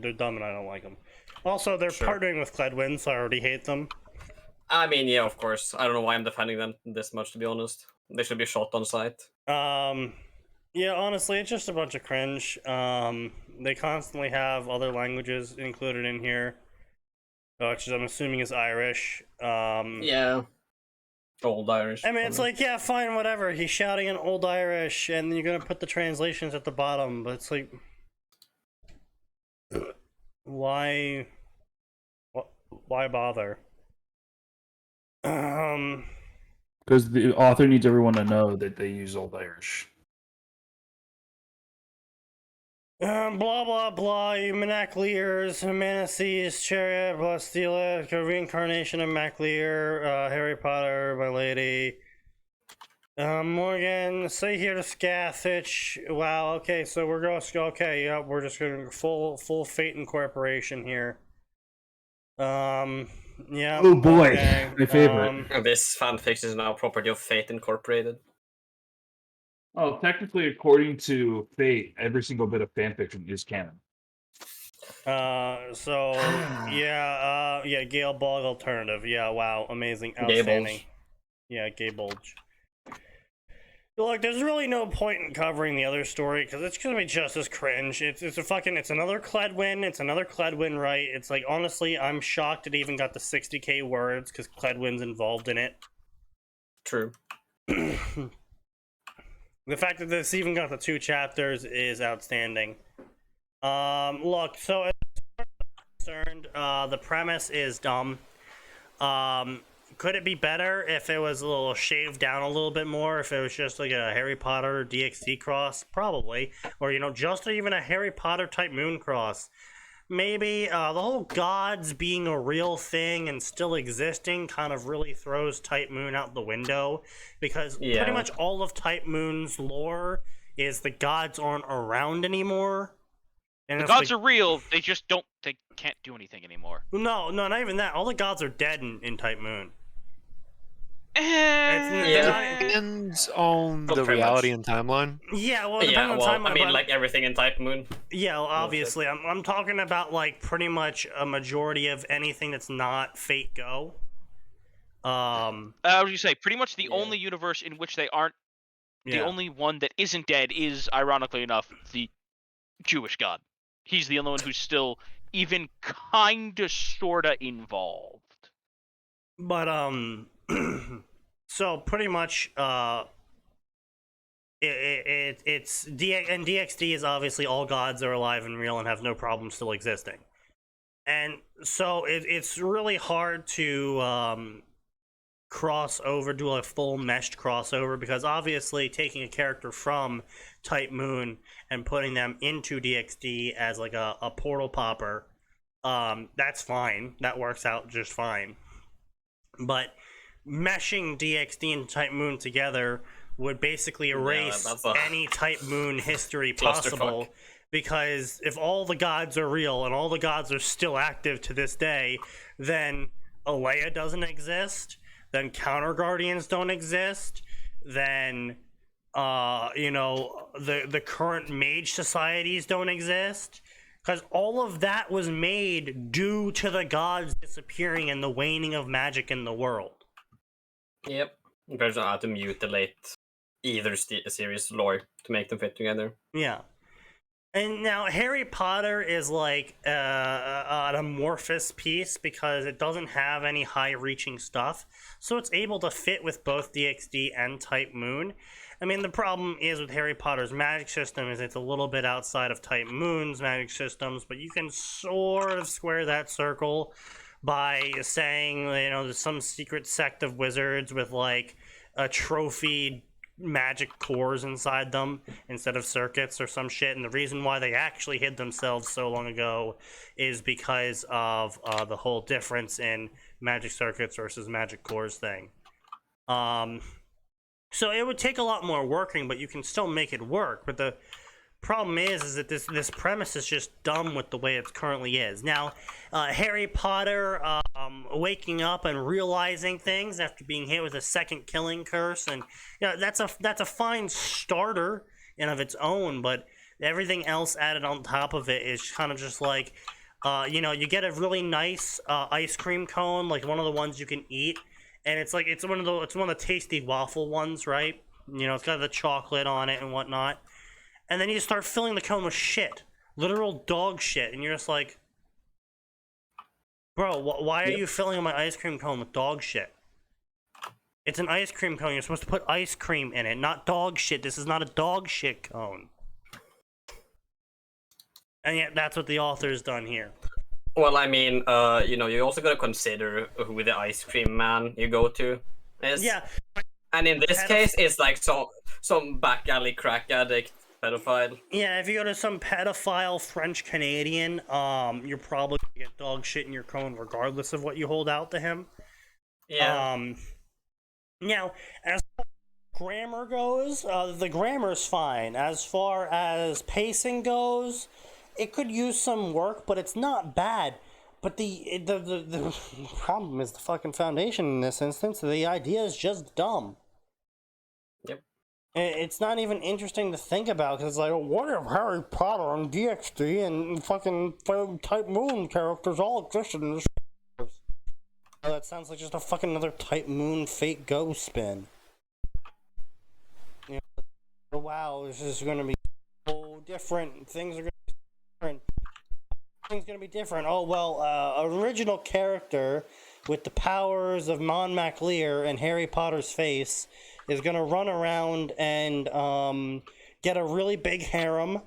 they're dumb and I don't like them. Also, they're partnering with Cledwin, so I already hate them. I mean, yeah, of course. I don't know why I'm defending them this much, to be honest. They should be shot on sight. Yeah, honestly, it's just a bunch of cringe. They constantly have other languages included in here, which I'm assuming is Irish. Yeah. Old Irish. I mean, it's like, yeah, fine, whatever. He's shouting in Old Irish, and you're gonna put the translations at the bottom, but it's like, why bother? Because the author needs everyone to know that they use Old Irish. Blah blah blah. Maclears, Manacees, Chariot, Bastila, reincarnation of Maclear, Harry Potter, My Lady. Morgan, say here to Scathich. Wow. Okay, so we're going. Okay, yeah, we're just going full Fate Incorporation here. Yeah. Oh boy, okay. my favorite. This fanfiction is now property of Fate Incorporated. Oh, technically, according to Fate, every single bit of fanfiction is canon. So yeah, Gale Bog alternative. Yeah, wow, amazing, Gay outstanding. bulge. Yeah, Gay Bulge. Look, there's really no point in covering the other story because it's gonna be just as cringe. It's another Cledwin. It's another Cledwin, right? It's like, honestly, I'm shocked it even got the 60k words because Cledwin's involved in it. True. The fact that this even got the 2 chapters is outstanding. Look, so as far as I'm concerned, the premise is dumb. Could it be better if it was a little shaved down a little bit more? If it was just like a Harry Potter DxD cross? Probably. Or, just even a Harry Potter type moon cross. Maybe. The whole gods being a real thing and still existing kind of really throws Type Moon out the window. Because pretty much all of Type Moon's lore is the gods aren't around anymore. And the gods are real, they can't do anything anymore. No, not even that. All the gods are dead in Type Moon. Depends on the reality and timeline. Yeah, well, it depends on timeline. I mean, like everything in Type Moon. Yeah, well, obviously. I'm talking about, like, pretty much a majority of anything that's not Fate Go. I was say, pretty much the only universe in which they aren't, the only one that isn't dead is, ironically enough, the Jewish god. He's the only one who's still even kinda sorta involved. But so pretty much it's DxD is obviously all gods are alive and real and have no problem still existing. And so it's really hard to cross over, do a full meshed crossover, because obviously taking a character from Type Moon and putting them into DxD as like a portal popper, that's fine. That works out just fine. But meshing DxD and Type Moon together would basically erase any Type Moon history possible. Because if all the gods are real and all the gods are still active to this day, then Alea doesn't exist. Then Counter Guardians don't exist. Then, the current mage societies don't exist. Because all of that was made due to the gods disappearing and the waning of magic in the world. Yep. There's how to mutilate either series lore to make them fit together. Yeah. And now Harry Potter is like an amorphous piece because it doesn't have any high-reaching stuff. So it's able to fit with both DxD and Type Moon. I mean, the problem is with Harry Potter's magic system is it's a little bit outside of Type Moon's magic systems, but you can sort of square that circle by saying, there's some secret sect of wizards with like a trophy magic cores inside them instead of circuits or some shit, and the reason why they actually hid themselves so long ago is because of the whole difference in magic circuits versus magic cores thing. So it would take a lot more working, but you can still make it work. But the problem is that this premise is just dumb with the way it currently is. Now, Harry Potter waking up and realizing things after being hit with a second killing curse, and that's a fine starter in of its own. But everything else added on top of it is kind of just like, you get a really nice ice cream cone, like one of the ones you can eat. And it's one of the tasty waffle ones, right? It's got the chocolate on it and whatnot. And then you start filling the cone with shit, literal dog shit, and you're just like, bro, why are you filling my ice cream cone with dog shit? It's an ice cream cone. You're supposed to put ice cream in it, not dog shit. This is not a dog shit cone. And yet, that's what the author's done here. Well, I mean, you also gotta consider who the ice cream man you go to is. Yeah. And in this case, it's like some back alley crack addict pedophile. Yeah, if you go to some pedophile French Canadian, you're probably gonna get dog shit in your cone regardless of what you hold out to him. Yeah. Now, as far as grammar goes, the grammar's fine. As far as pacing goes, it could use some work, but it's not bad. But the problem is the fucking foundation in this instance. The idea is just dumb. Yep. It's not even interesting to think about because it's like, what if Harry Potter and DxD and fucking Type Moon characters all existed in this? Oh, that sounds like just a fucking another Type Moon fake Go spin. You know, wow, this is going to be so different. Things are going to be different. Things going to be different. Oh well, original character with the powers of Mon MacLear and Harry Potter's face is gonna run around and get a really big harem,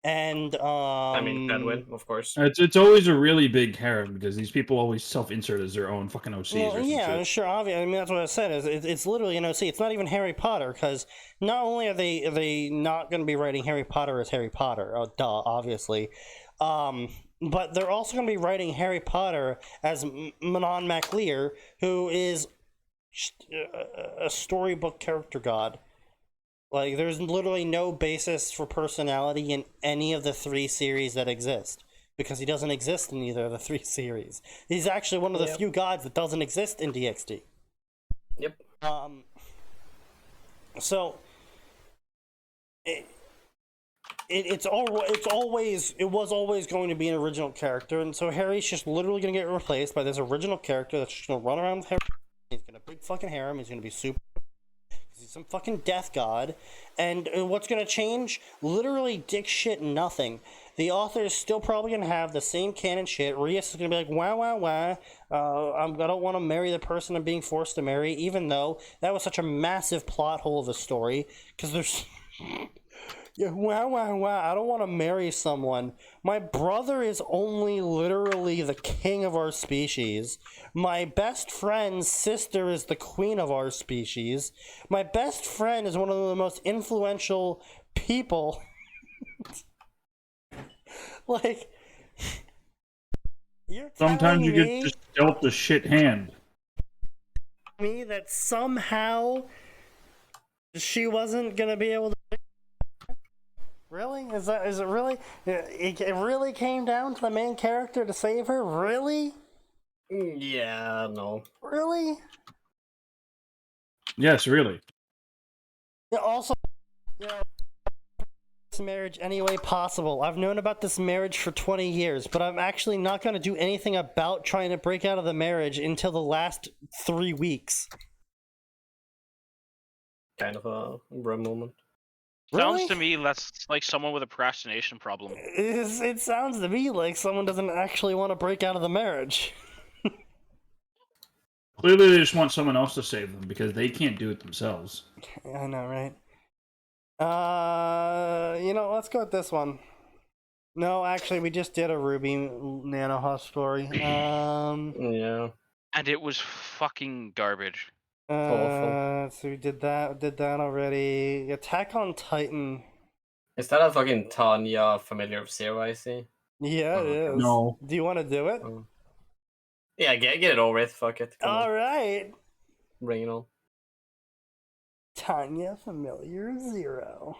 and I mean, Bedouin, of course. It's always a really big harem because these people always self-insert as their own fucking OCs well, or some yeah, shit. sure, obviously. I mean, that's what I said. Is it's literally an OC. It's not even Harry Potter because not only are they not gonna be writing Harry Potter as Harry Potter, oh duh, obviously, but they're also gonna be writing Harry Potter as Manon MacLear, who is a storybook character god. Like, there's literally no basis for personality in any of the 3 series that exist because he doesn't exist in either of the 3 series. He's actually one of the few gods that doesn't exist in DxD. Yep. So it was always going to be an original character, and so Harry's just literally going to get replaced by this original character that's just going to run around with Harry. He's got a big fucking harem. He's going to be super. He's some fucking death god. And what's going to change? Literally dick shit nothing. The author is still probably going to have the same canon shit. Rias is going to be like, wow. I don't want to marry the person I'm being forced to marry, even though that was such a massive plot hole of a story. Because there's... Yeah, wow, I don't want to marry someone. My brother is only literally the king of our species. My best friend's sister is the queen of our species. My best friend is one of the most influential people. Like, you're Sometimes you telling get just dealt a shit hand. me that somehow she wasn't gonna be able to. Really? Is it really? It really came down to the main character to save her? Really? Yeah, no. Really? Yes, really. Yeah, also, this marriage any way possible. I've known about this marriage for 20 years, but I'm actually not going to do anything about trying to break out of the marriage until the last 3 weeks. Kind of a grim moment. Really? Sounds to me less like someone with a procrastination problem. It sounds to me like someone doesn't actually want to break out of the marriage. Clearly, they just want someone else to save them because they can't do it themselves. I know, right? Let's go with this one. No, actually, we just did a Ruby Nanoha story. Yeah. And it was fucking garbage. Awful. So we did that already. Attack on Titan. Is that a fucking Tanya familiar of Zero, I see? Yeah, it is. No. Do you want to do it? Yeah, get it over with, fuck it. Come on. Alright. Bring it on. Tanya Familiar Zero.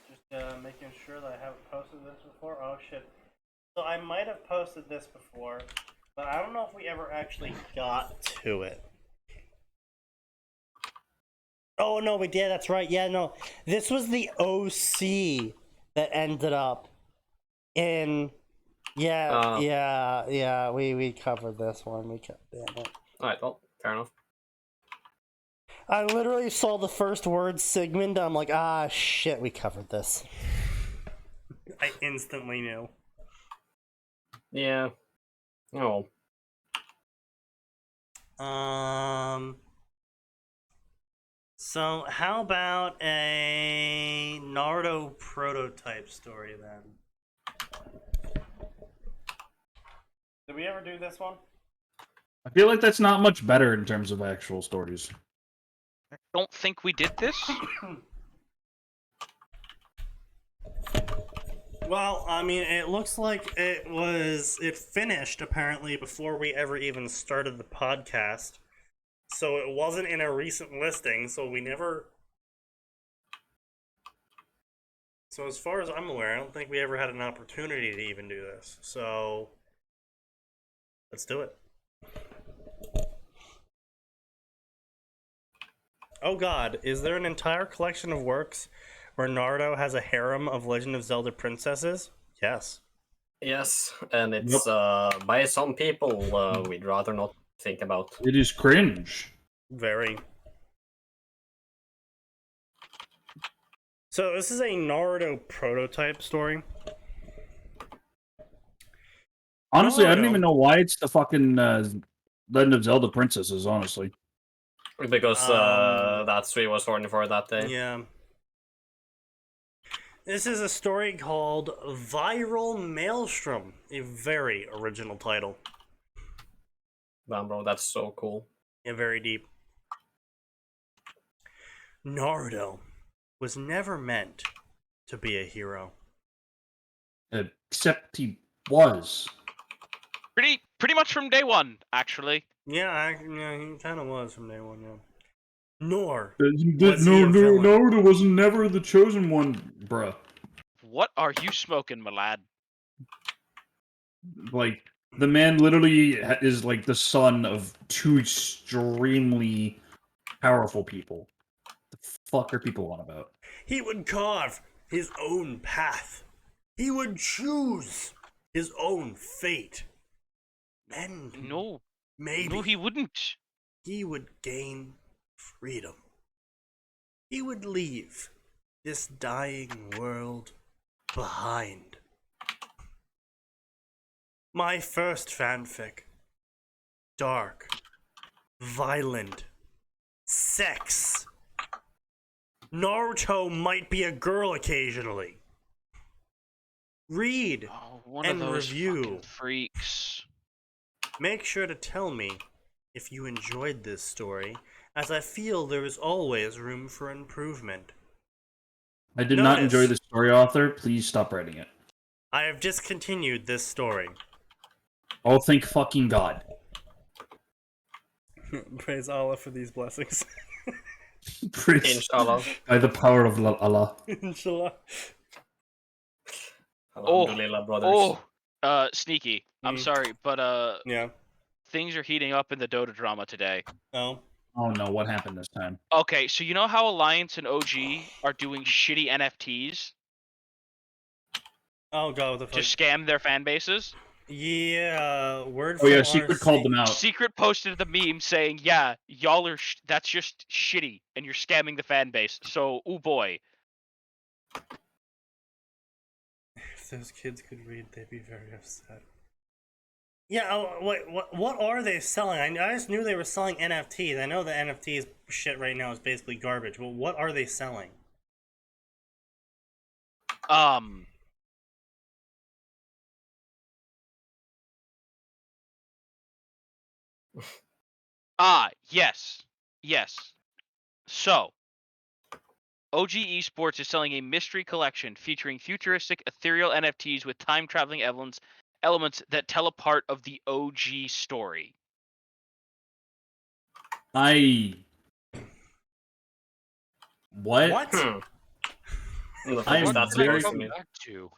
Just making sure that I haven't posted this before. Oh shit. So I might have posted this before, but I don't know if we ever actually got to it. Oh no, we did, that's right. Yeah, no. This was the OC that ended up in... Yeah, we covered this one. Damn it. Alright, well, fair enough. I literally saw the first word Sigmund, and I'm like, ah, shit, we covered this. I instantly knew. Yeah. Oh. So how about a Naruto prototype story then? Did we ever do this one? I feel like that's not much better in terms of actual stories. Don't think we did this. Well, I mean, it looks like it finished apparently before we ever even started the podcast. So it wasn't in a recent listing, so we never. So as far as I'm aware, I don't think we ever had an opportunity to even do this. So let's do it. Oh god, is there an entire collection of works where Naruto has a harem of Legend of Zelda princesses? Yes. Yes, and it's by some people we'd rather not think about. It is cringe. Very. So this is a Naruto prototype story. Honestly, I don't Naruto. even know why it's the fucking Legend of Zelda princesses, honestly. Because that's what he was horny for that day. Yeah. This is a story called Viral Maelstrom, a very original title. Damn, bro, that's so cool. Yeah, very deep. Naruto was never meant to be a hero. Except he was. Pretty much from day one, actually. Yeah, he kind of was from day one, yeah. Nor No, was he a villain. Naruto was never the chosen one, bruh. What are you smoking, my lad? Like, the man literally is like the son of two extremely powerful people. The fuck are people on about? He would carve his own path. He would choose his own fate. And No, maybe no, he wouldn't. he would gain freedom. He would leave this dying world behind. My first fanfic. Dark. Violent. Sex. Naruto might be a girl occasionally. Read Oh, one and of those review. fucking freaks. Make sure to tell me if you enjoyed this story, as I feel there is always room for improvement. I did not Notice. enjoy the story, author. Please stop writing it. I have discontinued this story. Oh, thank fucking God. Praise Allah for these blessings. Praise Inshallah. by the power of Allah. Inshallah. Alhamdulillah, brothers. Sneaky. I'm Mm. sorry, but Yeah. things are heating up in the Dota drama today. Oh. Oh no, what happened this time? Okay, so you know how Alliance and OG are doing shitty NFTs Oh god, what the to fuck? scam their fan bases? Yeah, word Oh yeah, from Secret RC. called them out. Secret posted the meme saying, "Yeah, y'all are that's just shitty, and you're scamming the fan base." So, oh boy, If those kids could read, they'd be very upset. Yeah, wait, what are they selling? I just knew they were selling NFTs. I know the NFTs shit right now is basically garbage, but what are they selling? Yes. So, OG Esports is selling a mystery collection featuring futuristic ethereal NFTs with time-traveling elements that tell a part of the OG story. What? What? I am That's very- supposed to mean. Back to.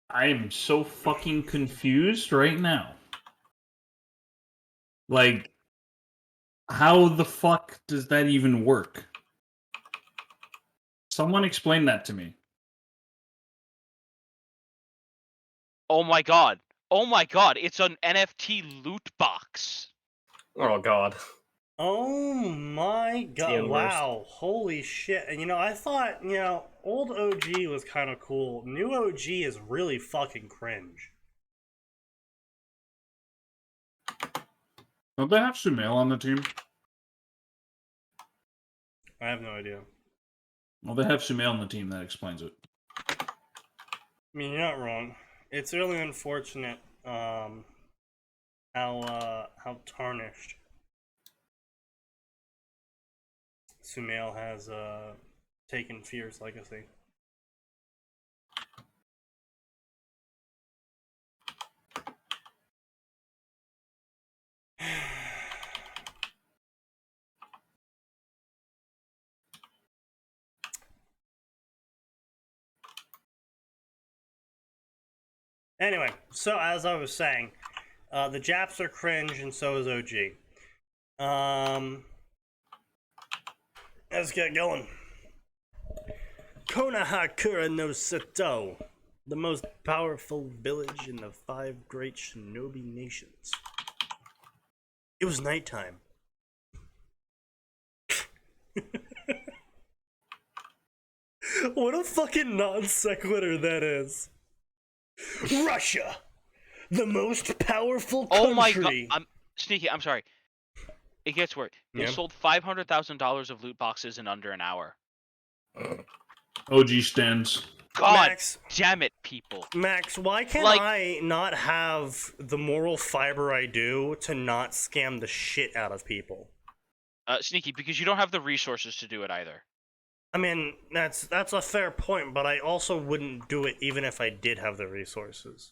I am so fucking confused right now. Like, how the fuck does that even work? Someone explain that to me. Oh my god. It's an NFT loot box. Oh god. Oh my the god, worst. wow, holy shit. And I thought, old OG was kind of cool. New OG is really fucking cringe. Don't they have Sumail on the team? I have no idea. Well, they have Sumail on the team. That explains it. I mean, you're not wrong. It's really unfortunate. how tarnished Sumail has taken Fear's legacy. Anyway, so as I was saying, the Japs are cringe, and so is OG. Let's get going. Konohakura no Sato, the most powerful village in the 5 great shinobi nations. It was nighttime. What a fucking non sequitur that is. Russia, the most powerful country. Oh my god, Sneaky, I'm sorry. It gets worse. They Yeah. sold $500,000 of loot boxes in under an hour. OG stands. God Max, damn it, people. Max, why can't I not have the moral fiber I do to not scam the shit out of people? Sneaky, because you don't have the resources to do it either. I mean, that's a fair point, but I also wouldn't do it even if I did have the resources.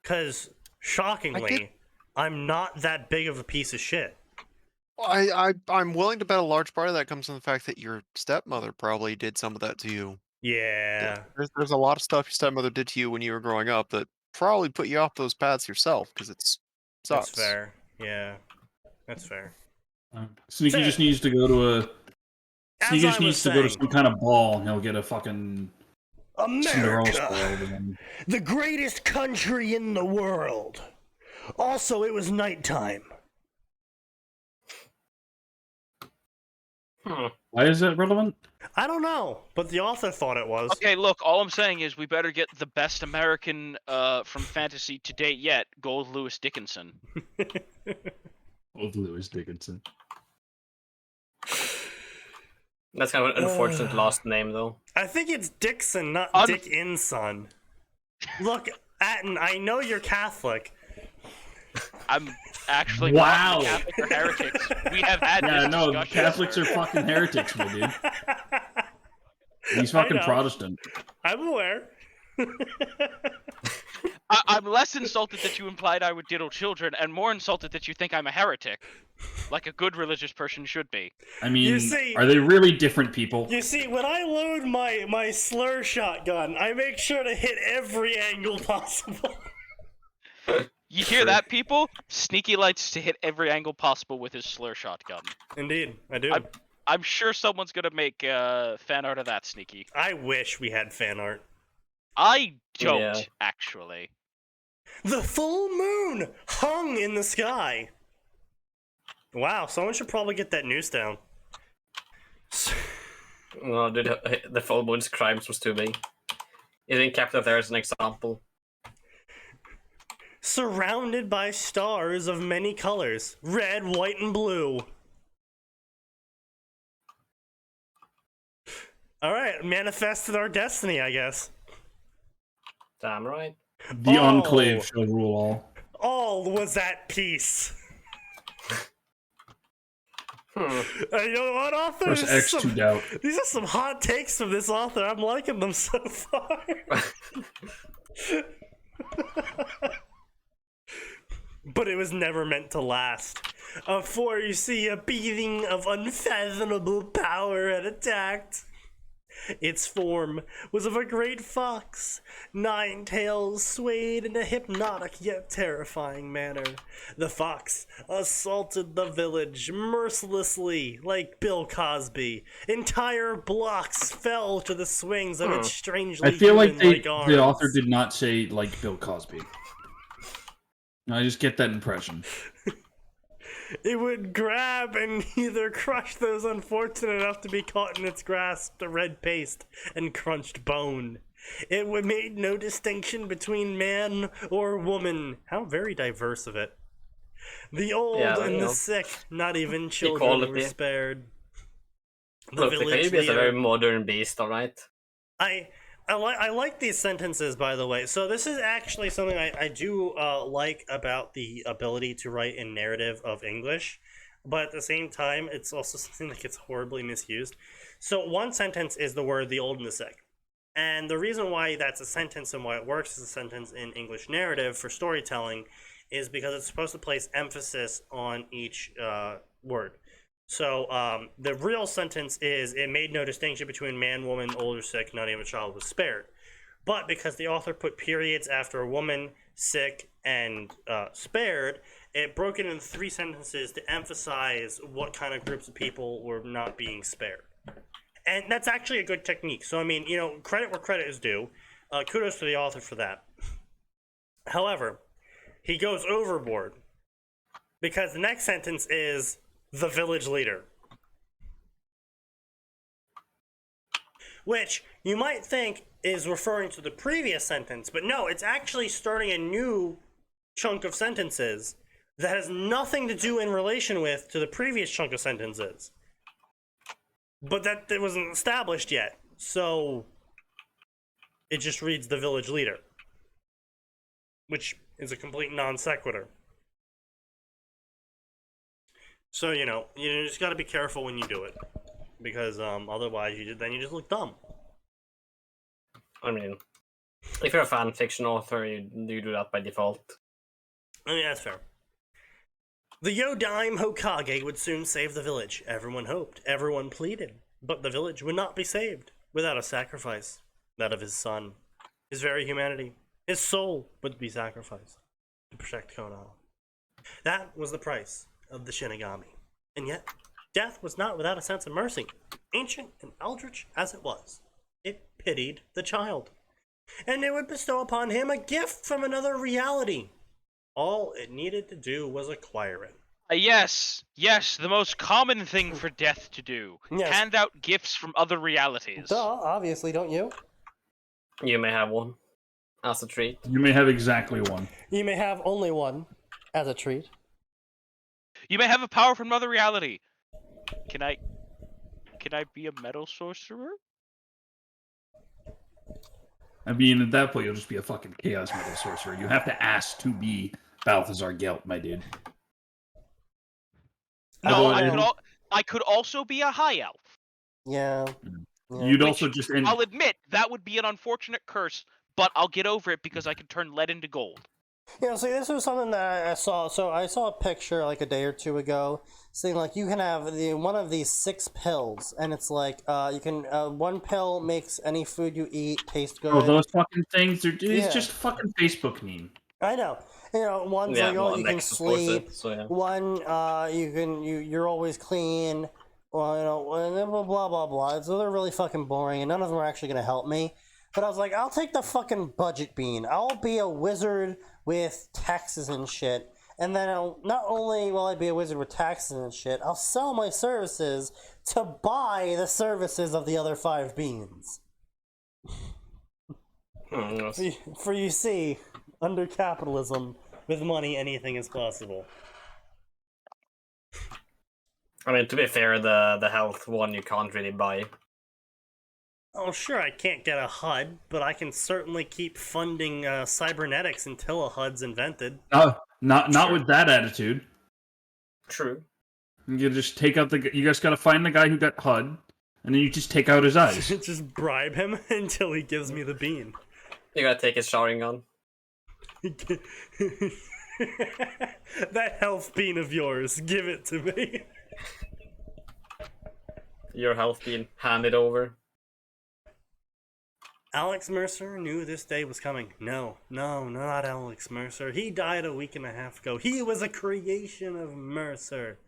Because, shockingly, I'm not that big of a piece of shit. I'm willing to bet a large part of that comes from the fact that your stepmother probably did some of that to you. Yeah. There's a lot of stuff your stepmother did to you when you were growing up that probably put you off those paths yourself, because it's sucks. That's fair. Yeah. That's fair. Sneaky just needs to go to a... Sneaky just needs to go to some kind of ball, and he'll get a fucking... Cinderella spoil America, over them. the greatest country in the world. Also, it was nighttime. Why is that relevant? I don't know, but the author thought it was. Okay, look, all I'm saying is we better get the best American from fantasy to date yet, Gold Lewis Dickinson. Old Lewis Dickinson. That's kind of an unfortunate last name, though. I think it's Dixon, not Dickinson. Look, Atin, I know you're Catholic. I'm actually Wow. not Catholic or heretics. We have had this discussion. Catholics are fucking heretics, my dude. He's fucking know. Protestant. I'm aware. I'm less insulted that you implied I would diddle children, and more insulted that you think I'm a heretic. Like a good religious person should be. I mean, You see- are they really different people? You see, when I load my slur shotgun, I make sure to hit every angle possible. You hear that, people? Sneaky likes to hit every angle possible with his slur shotgun. Indeed, I do. I'm sure someone's gonna make fan art of that, Sneaky. I wish we had fan art. I don't, Yeah. actually. The full moon hung in the sky. Wow, someone should probably get that news down. No, dude, the full moon's crimes was too big. You didn't kept it there as an example. Surrounded by stars of many colors, red, white, and blue. Alright, manifested our destiny, I guess. Damn right. The Oh. Enclave shall rule all. All was at peace. You know what, author? Press X to doubt. These are some hot takes from this author. I'm liking them so far. But it was never meant to last. For you see, a being of unfathomable power had attacked. Its form was of a great fox. 9 tails swayed in a hypnotic yet terrifying manner. The fox assaulted the village mercilessly, like Bill Cosby. Entire blocks fell to the swings of its strangely I feel like human-like arms. the author did not say like Bill Cosby. I just get that impression. It would grab and either crush those unfortunate enough to be caught in its grasp to red paste and crunched bone. It would made no distinction between man or woman. How very diverse of it. The old and the sick, not even children were spared. Look, the baby is a very modern beast, alright? I like these sentences, by the way. So this is actually something I do like about the ability to write in narrative of English, but at the same time, it's also something that gets horribly misused. So one sentence is the word "the old and the sick," and the reason why that's a sentence and why it works as a sentence in English narrative for storytelling is because it's supposed to place emphasis on each word. So the real sentence is, it made no distinction between man, woman, old or sick, not even a child was spared. But because the author put periods after a woman, sick, and spared, it broke it into 3 sentences to emphasize what kind of groups of people were not being spared. And that's actually a good technique. So, I mean, you know, credit where credit is due. Kudos to the author for that. However, he goes overboard because the next sentence is the village leader, which you might think is referring to the previous sentence, but no, it's actually starting a new chunk of sentences that has nothing to do in relation with to the previous chunk of sentences, but that it wasn't established yet, so it just reads the village leader, which is a complete non sequitur. So, you know, you just gotta be careful when you do it, because otherwise you just look dumb. I mean, if you're a fan fiction author, you do that by default. I mean, that's fair. The Yodaime Hokage would soon save the village. Everyone hoped, everyone pleaded, but the village would not be saved without a sacrifice, that of his son. His very humanity, his soul would be sacrificed to protect Konoha. That was the price of the Shinigami. And yet, death was not without a sense of mercy. Ancient and eldritch as it was, it pitied the child, and it would bestow upon him a gift from another reality. All it needed to do was acquire it. Yes, the most common thing for death to do. Yes. Hand out gifts from other realities. Duh, obviously, don't you? You may have one as a treat. You may have exactly one. You may have only one as a treat. You may have a power from another reality. Can I be a metal sorcerer? I mean, at that point, you'll just be a fucking chaos metal sorcerer. You have to ask to be Balthazar Gelt, my dude. No, Although, I could also be a high elf. Yeah. You'd also just end. I'll admit that would be an unfortunate curse, but I'll get over it because I can turn lead into gold. Yeah, see, this was something that I saw. So I saw a picture like a day or two ago saying like you can have one of these 6 pills, and it's like you can one pill makes any food you eat taste good. Oh, those fucking things! It's Yeah. just fucking Facebook meme. I know. You know, one's like, oh, you can sleep. So, yeah. One, you're always clean. Well, you know, blah blah blah. So they're really fucking boring, and none of them are actually gonna help me. But I was like, I'll take the fucking budget bean. I'll be a wizard with taxes and shit. And then not only will I be a wizard with taxes and shit, I'll sell my services to buy the services of the other 5 beans. For you see, under capitalism, with money, anything is possible. I mean, to be fair, the health one you can't really buy. Oh, sure, I can't get a HUD, but I can certainly keep funding cybernetics until a HUD's invented. Not Sure. with that attitude. True. You just take out the. You guys gotta find the guy who got HUD, and then you just take out his eyes. Just bribe him until he gives me the bean. You gotta take his showering gun. That health bean of yours, give it to me. Your health being handed over. Alex Mercer knew this day was coming. No, not Alex Mercer. He died a week and a half ago. He was a creation of Mercer.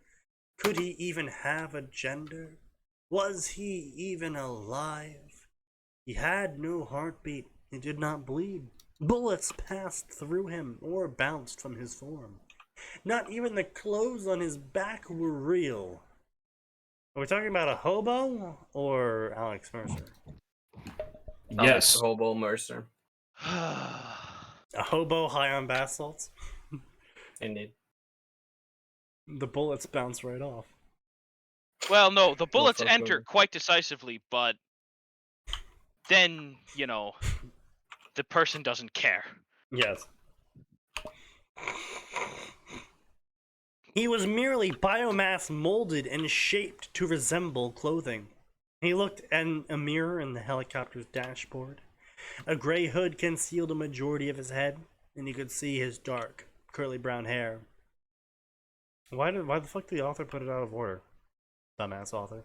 Could he even have a gender? Was he even alive? He had no heartbeat. He did not bleed. Bullets passed through him or bounced from his form. Not even the clothes on his back were real. Are we talking about a hobo or Alex Mercer? Yes. Hobo Mercer. A hobo high on bath salts? Indeed. The bullets bounce right off. Well, no, the bullets fuck enter over. quite decisively, but then, the person doesn't care. Yes. He was merely biomass molded and shaped to resemble clothing. He looked in a mirror in the helicopter's dashboard. A gray hood concealed a majority of his head, and you could see his dark, curly brown hair. Why the fuck did the author put it out of order? Dumbass author.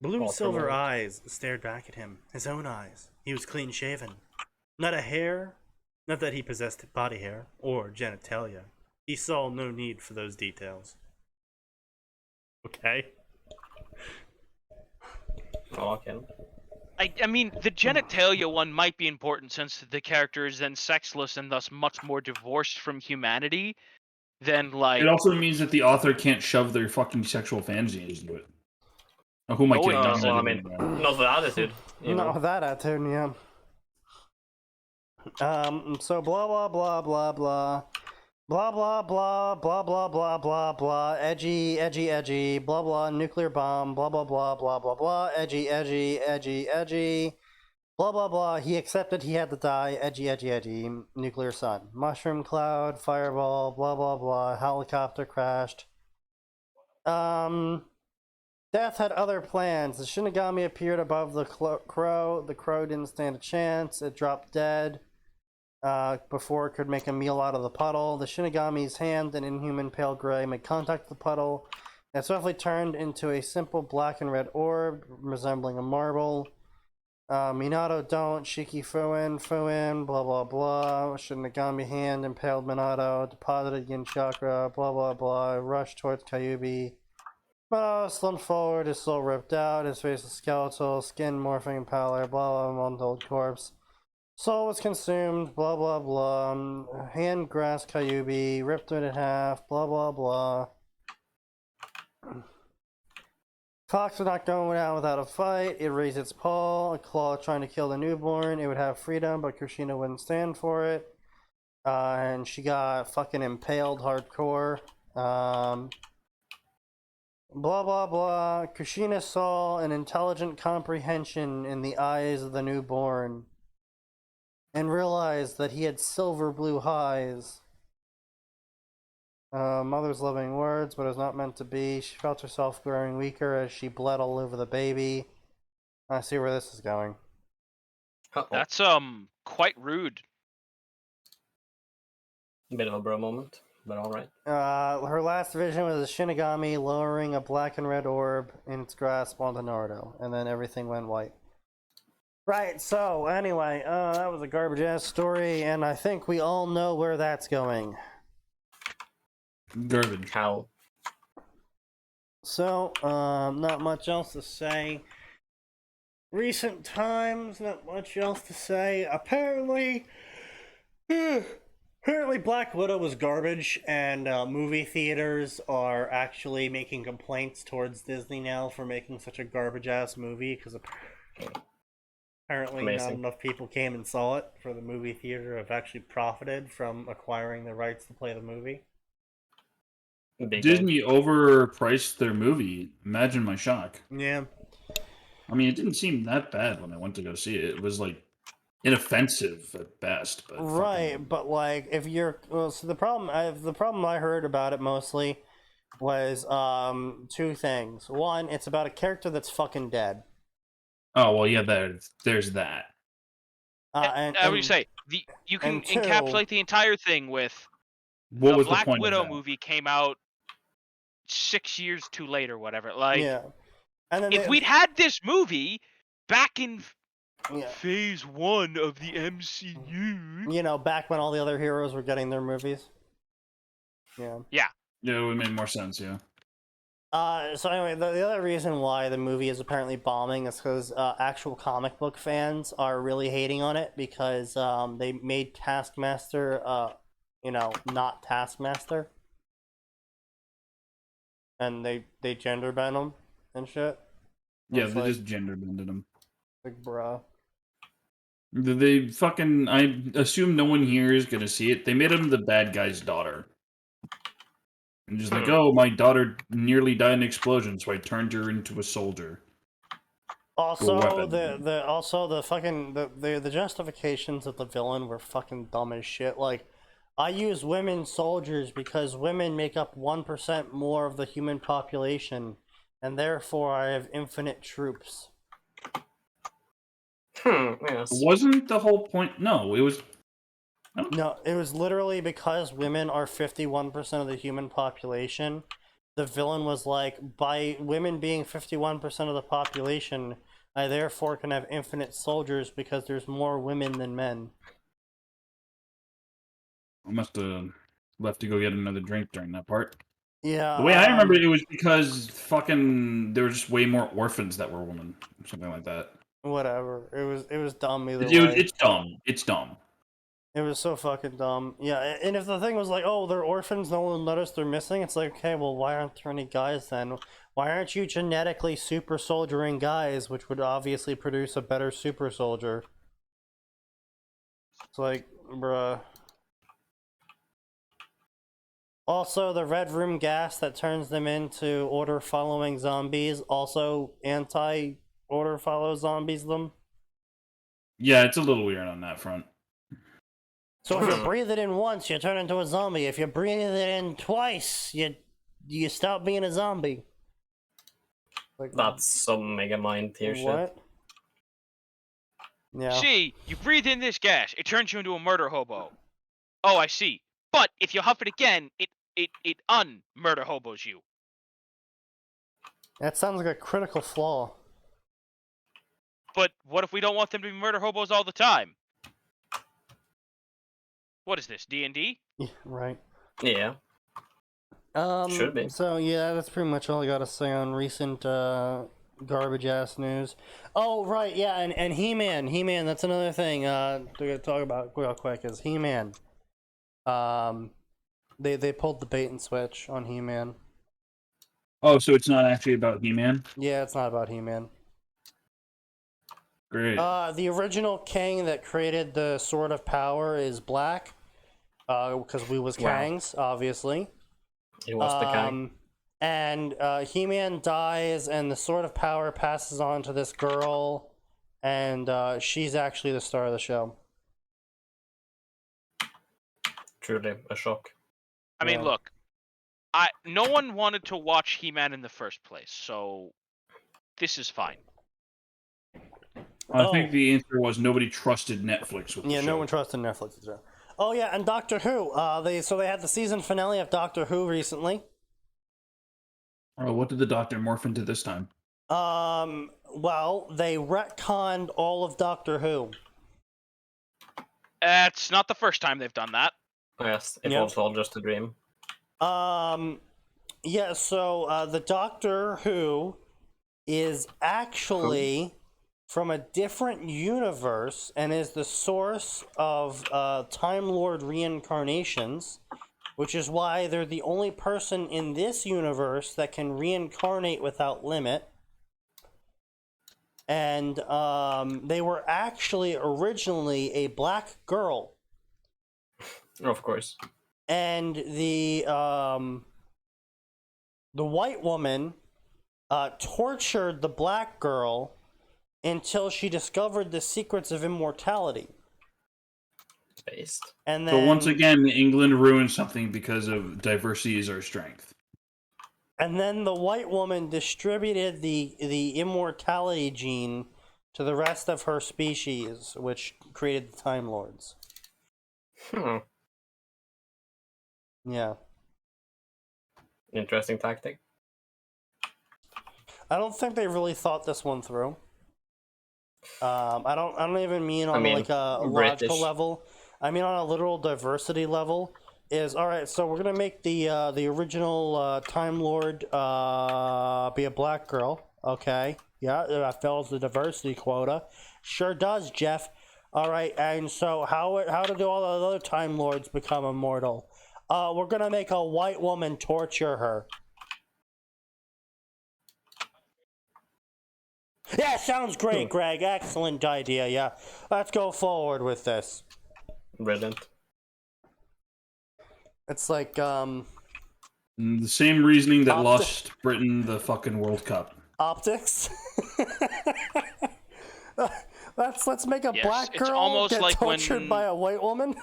Blue silver eyes stared back at him. His own eyes. He was clean shaven. Not a hair. Not that he possessed body hair or genitalia. He saw no need for those details. Okay. Okay. I mean, the genitalia one might be important since the character is then sexless and thus much more divorced from humanity than, like... It also means that the author can't shove their fucking sexual fantasies into it. Oh, who am I Oh, kidding? it Not doesn't. Well, I anything, mean, not with attitude. Not with that attitude, yeah. So blah blah blah blah blah. Blah blah blah blah blah blah blah blah, edgy edgy edgy, blah blah, nuclear bomb, blah blah blah blah blah blah, edgy edgy edgy edgy, blah blah blah. He accepted he had to die, edgy edgy edgy, nuclear sun, mushroom cloud, fireball, blah blah blah, helicopter crashed. Death had other plans. The Shinigami appeared above the crow. The crow didn't stand a chance. It dropped dead. Before it could make a meal out of the puddle. The Shinigami's hand, an inhuman pale gray, made contact with the puddle. It swiftly turned into a simple black and red orb, resembling a marble. Minato don't, Shiki Fuin, blah blah blah. Shinigami hand impaled Minato, deposited yin chakra, blah blah blah. Rushed towards Kyuubi. Minato slumped forward, his soul ripped out, his face was skeletal, skin morphing in pallor, blah blah, one-old corpse. Soul was consumed, blah blah blah. Hand grasped Kyuubi, ripped it in half, blah blah blah. Fox was not going out without a fight. It raised its paw, a claw trying to kill the newborn. It would have freedom, but Kushina wouldn't stand for it. And she got fucking impaled hardcore. Blah blah blah. Kushina saw an intelligent comprehension in the eyes of the newborn, and realized that he had silver blue eyes. Mother's loving words, but it was not meant to be. She felt herself growing weaker as she bled all over the baby. I see where this is going. That's quite rude. Bit of a bro moment, but alright. Her last vision was a Shinigami lowering a black and red orb in its grasp onto Naruto, and then everything went white. Right, so anyway, that was a garbage ass story, and I think we all know where that's going. Garbage. How? So, not much else to say. Recent times, not much else to say. Apparently Black Widow was garbage, and movie theaters are actually making complaints towards Disney now for making such a garbage ass movie, because apparently not enough people came and saw it for the movie theater have actually profited from acquiring the rights to play the movie. Disney overpriced their movie. Imagine my shock. Yeah. I mean, it didn't seem that bad when I went to go see it. It was like inoffensive at best, but right. But like, if you're so the problem I heard about it mostly was two things. One, it's about a character that's fucking dead. Oh well, yeah. There's that. I would say you can encapsulate the entire thing with what was Black the point Widow of that? movie came out 6 years too late or whatever. Like, yeah. And then if we'd had this movie back in yeah. phase 1 of the MCU, you know, back when all the other heroes were getting their movies. Yeah. Yeah. Yeah, it would make more sense. Yeah. So anyway, the other reason why the movie is apparently bombing is because actual comic book fans are really hating on it because they made Taskmaster, not Taskmaster, and they gender bend him and shit. Yeah, It's they like, just gender bended them. like, bruh. They fucking. I assume no one here is gonna see it. They made him the bad guy's daughter. And just like, oh, my daughter nearly died in an explosion, so I turned her into a soldier. Also, weapon. the justifications of the villain were fucking dumb as shit. Like, I use women soldiers because women make up 1% more of the human population, and therefore I have infinite troops. Yes. Wasn't the whole point? No, it was. No, it was literally because women are 51% of the human population. The villain was like, by women being 51% of the population, I therefore can have infinite soldiers because there's more women than men. I must have left to go get another drink during that part. Yeah. The way I remember it was because fucking there were just way more orphans that were women, or something like that. Whatever. It was dumb either It was, way. it's dumb. It's dumb. It was so fucking dumb. Yeah, and if the thing was like, oh, they're orphans, no one noticed they're missing, it's like, okay, well, why aren't there any guys then? Why aren't you genetically super soldiering guys, which would obviously produce a better super soldier? It's like, bruh. Also, the red room gas that turns them into order following zombies, also anti-order follow zombies them. Yeah, it's a little weird on that front. So if you breathe it in once, you turn into a zombie. If you breathe it in twice, you stop being a zombie. Like, That's some Mega Mind tier shit. what? Yeah. See, you breathe in this gas, it turns you into a murder hobo. Oh, I see. But if you huff it again, it un-murder hobos you. That sounds like a critical flaw. But what if we don't want them to be murder hobos all the time? What is this, D&D? Yeah, right. Yeah. Should be. So yeah, that's pretty much all I gotta say on recent garbage ass news. Oh right, yeah, and He-Man, that's another thing to talk about real quick is He-Man. They pulled the bait and switch on He-Man. Oh, so it's not actually about He-Man? Yeah, it's not about He-Man. Great. The original king that created the Sword of Power is black. Because we was Kangs, obviously. He was the Kang. And He-Man dies, and the Sword of Power passes on to this girl, and she's actually the star of the show. Truly a shock. I mean, Yeah. look, no one wanted to watch He-Man in the first place, so this is fine. I think the answer was nobody trusted Netflix with the show. No one trusted Netflix. Oh yeah, and Doctor Who. They had the season finale of Doctor Who recently. Oh, what did the Doctor morph into this time? Well, they retconned all of Doctor Who. It's not the first time they've done that. Yes, it Yep. was all just a dream. Yeah, so the Doctor Who is actually from a different universe and is the source of Time Lord reincarnations, which is why they're the only person in this universe that can reincarnate without limit. And they were actually originally a black girl. Of course. And the white woman tortured the black girl until she discovered the secrets of immortality. Based. And then, So once again, England ruined something because of diversity is our strength. and then the white woman distributed the immortality gene to the rest of her species, which created the Time Lords. Yeah. Interesting tactic. I don't think they really thought this one through. I don't even mean on like a British. logical level. I mean on a literal diversity level. Is all right. So we're gonna make the original Time Lord be a black girl. Okay. Yeah, that fills the diversity quota. Sure does, Jeff. All right. And so how do all the other Time Lords become immortal? We're gonna make a white woman torture her. Yeah, sounds great, Greg. Excellent idea. Yeah, let's go forward with this. Brilliant. It's like The same reasoning that lost Britain the fucking World Cup. Optics. Let's make a Yes, black it's girl almost get like tortured when- by a white woman.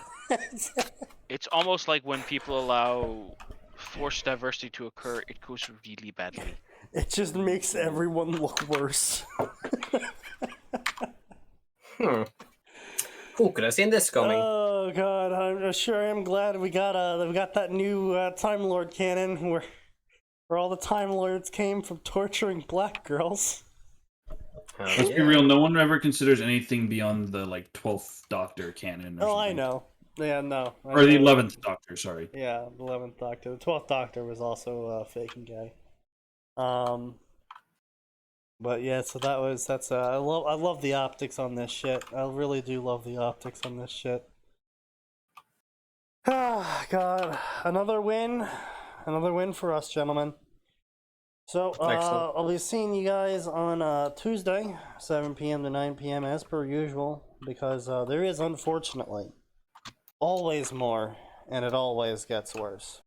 It's almost like when people allow forced diversity to occur, it goes really badly. It just makes everyone look worse. Who could have seen this coming? Oh god, I'm sure am glad we got that new Time Lord canon where all the Time Lords came from torturing black girls. Let's be real. No one ever considers anything beyond the like 12th Doctor canon. Or Oh, I something. know. Yeah, no. Or the 11th Doctor. Sorry. Yeah, the 11th Doctor. The 12th Doctor was also a faking guy. But yeah, so that's I love the optics on this shit. I really do love the optics on this shit. Ah, God, another win for us, gentlemen. So Excellent. I'll be seeing you guys on Tuesday, 7 p.m. to 9 p.m. as per usual, because there is unfortunately always more, and it always gets worse.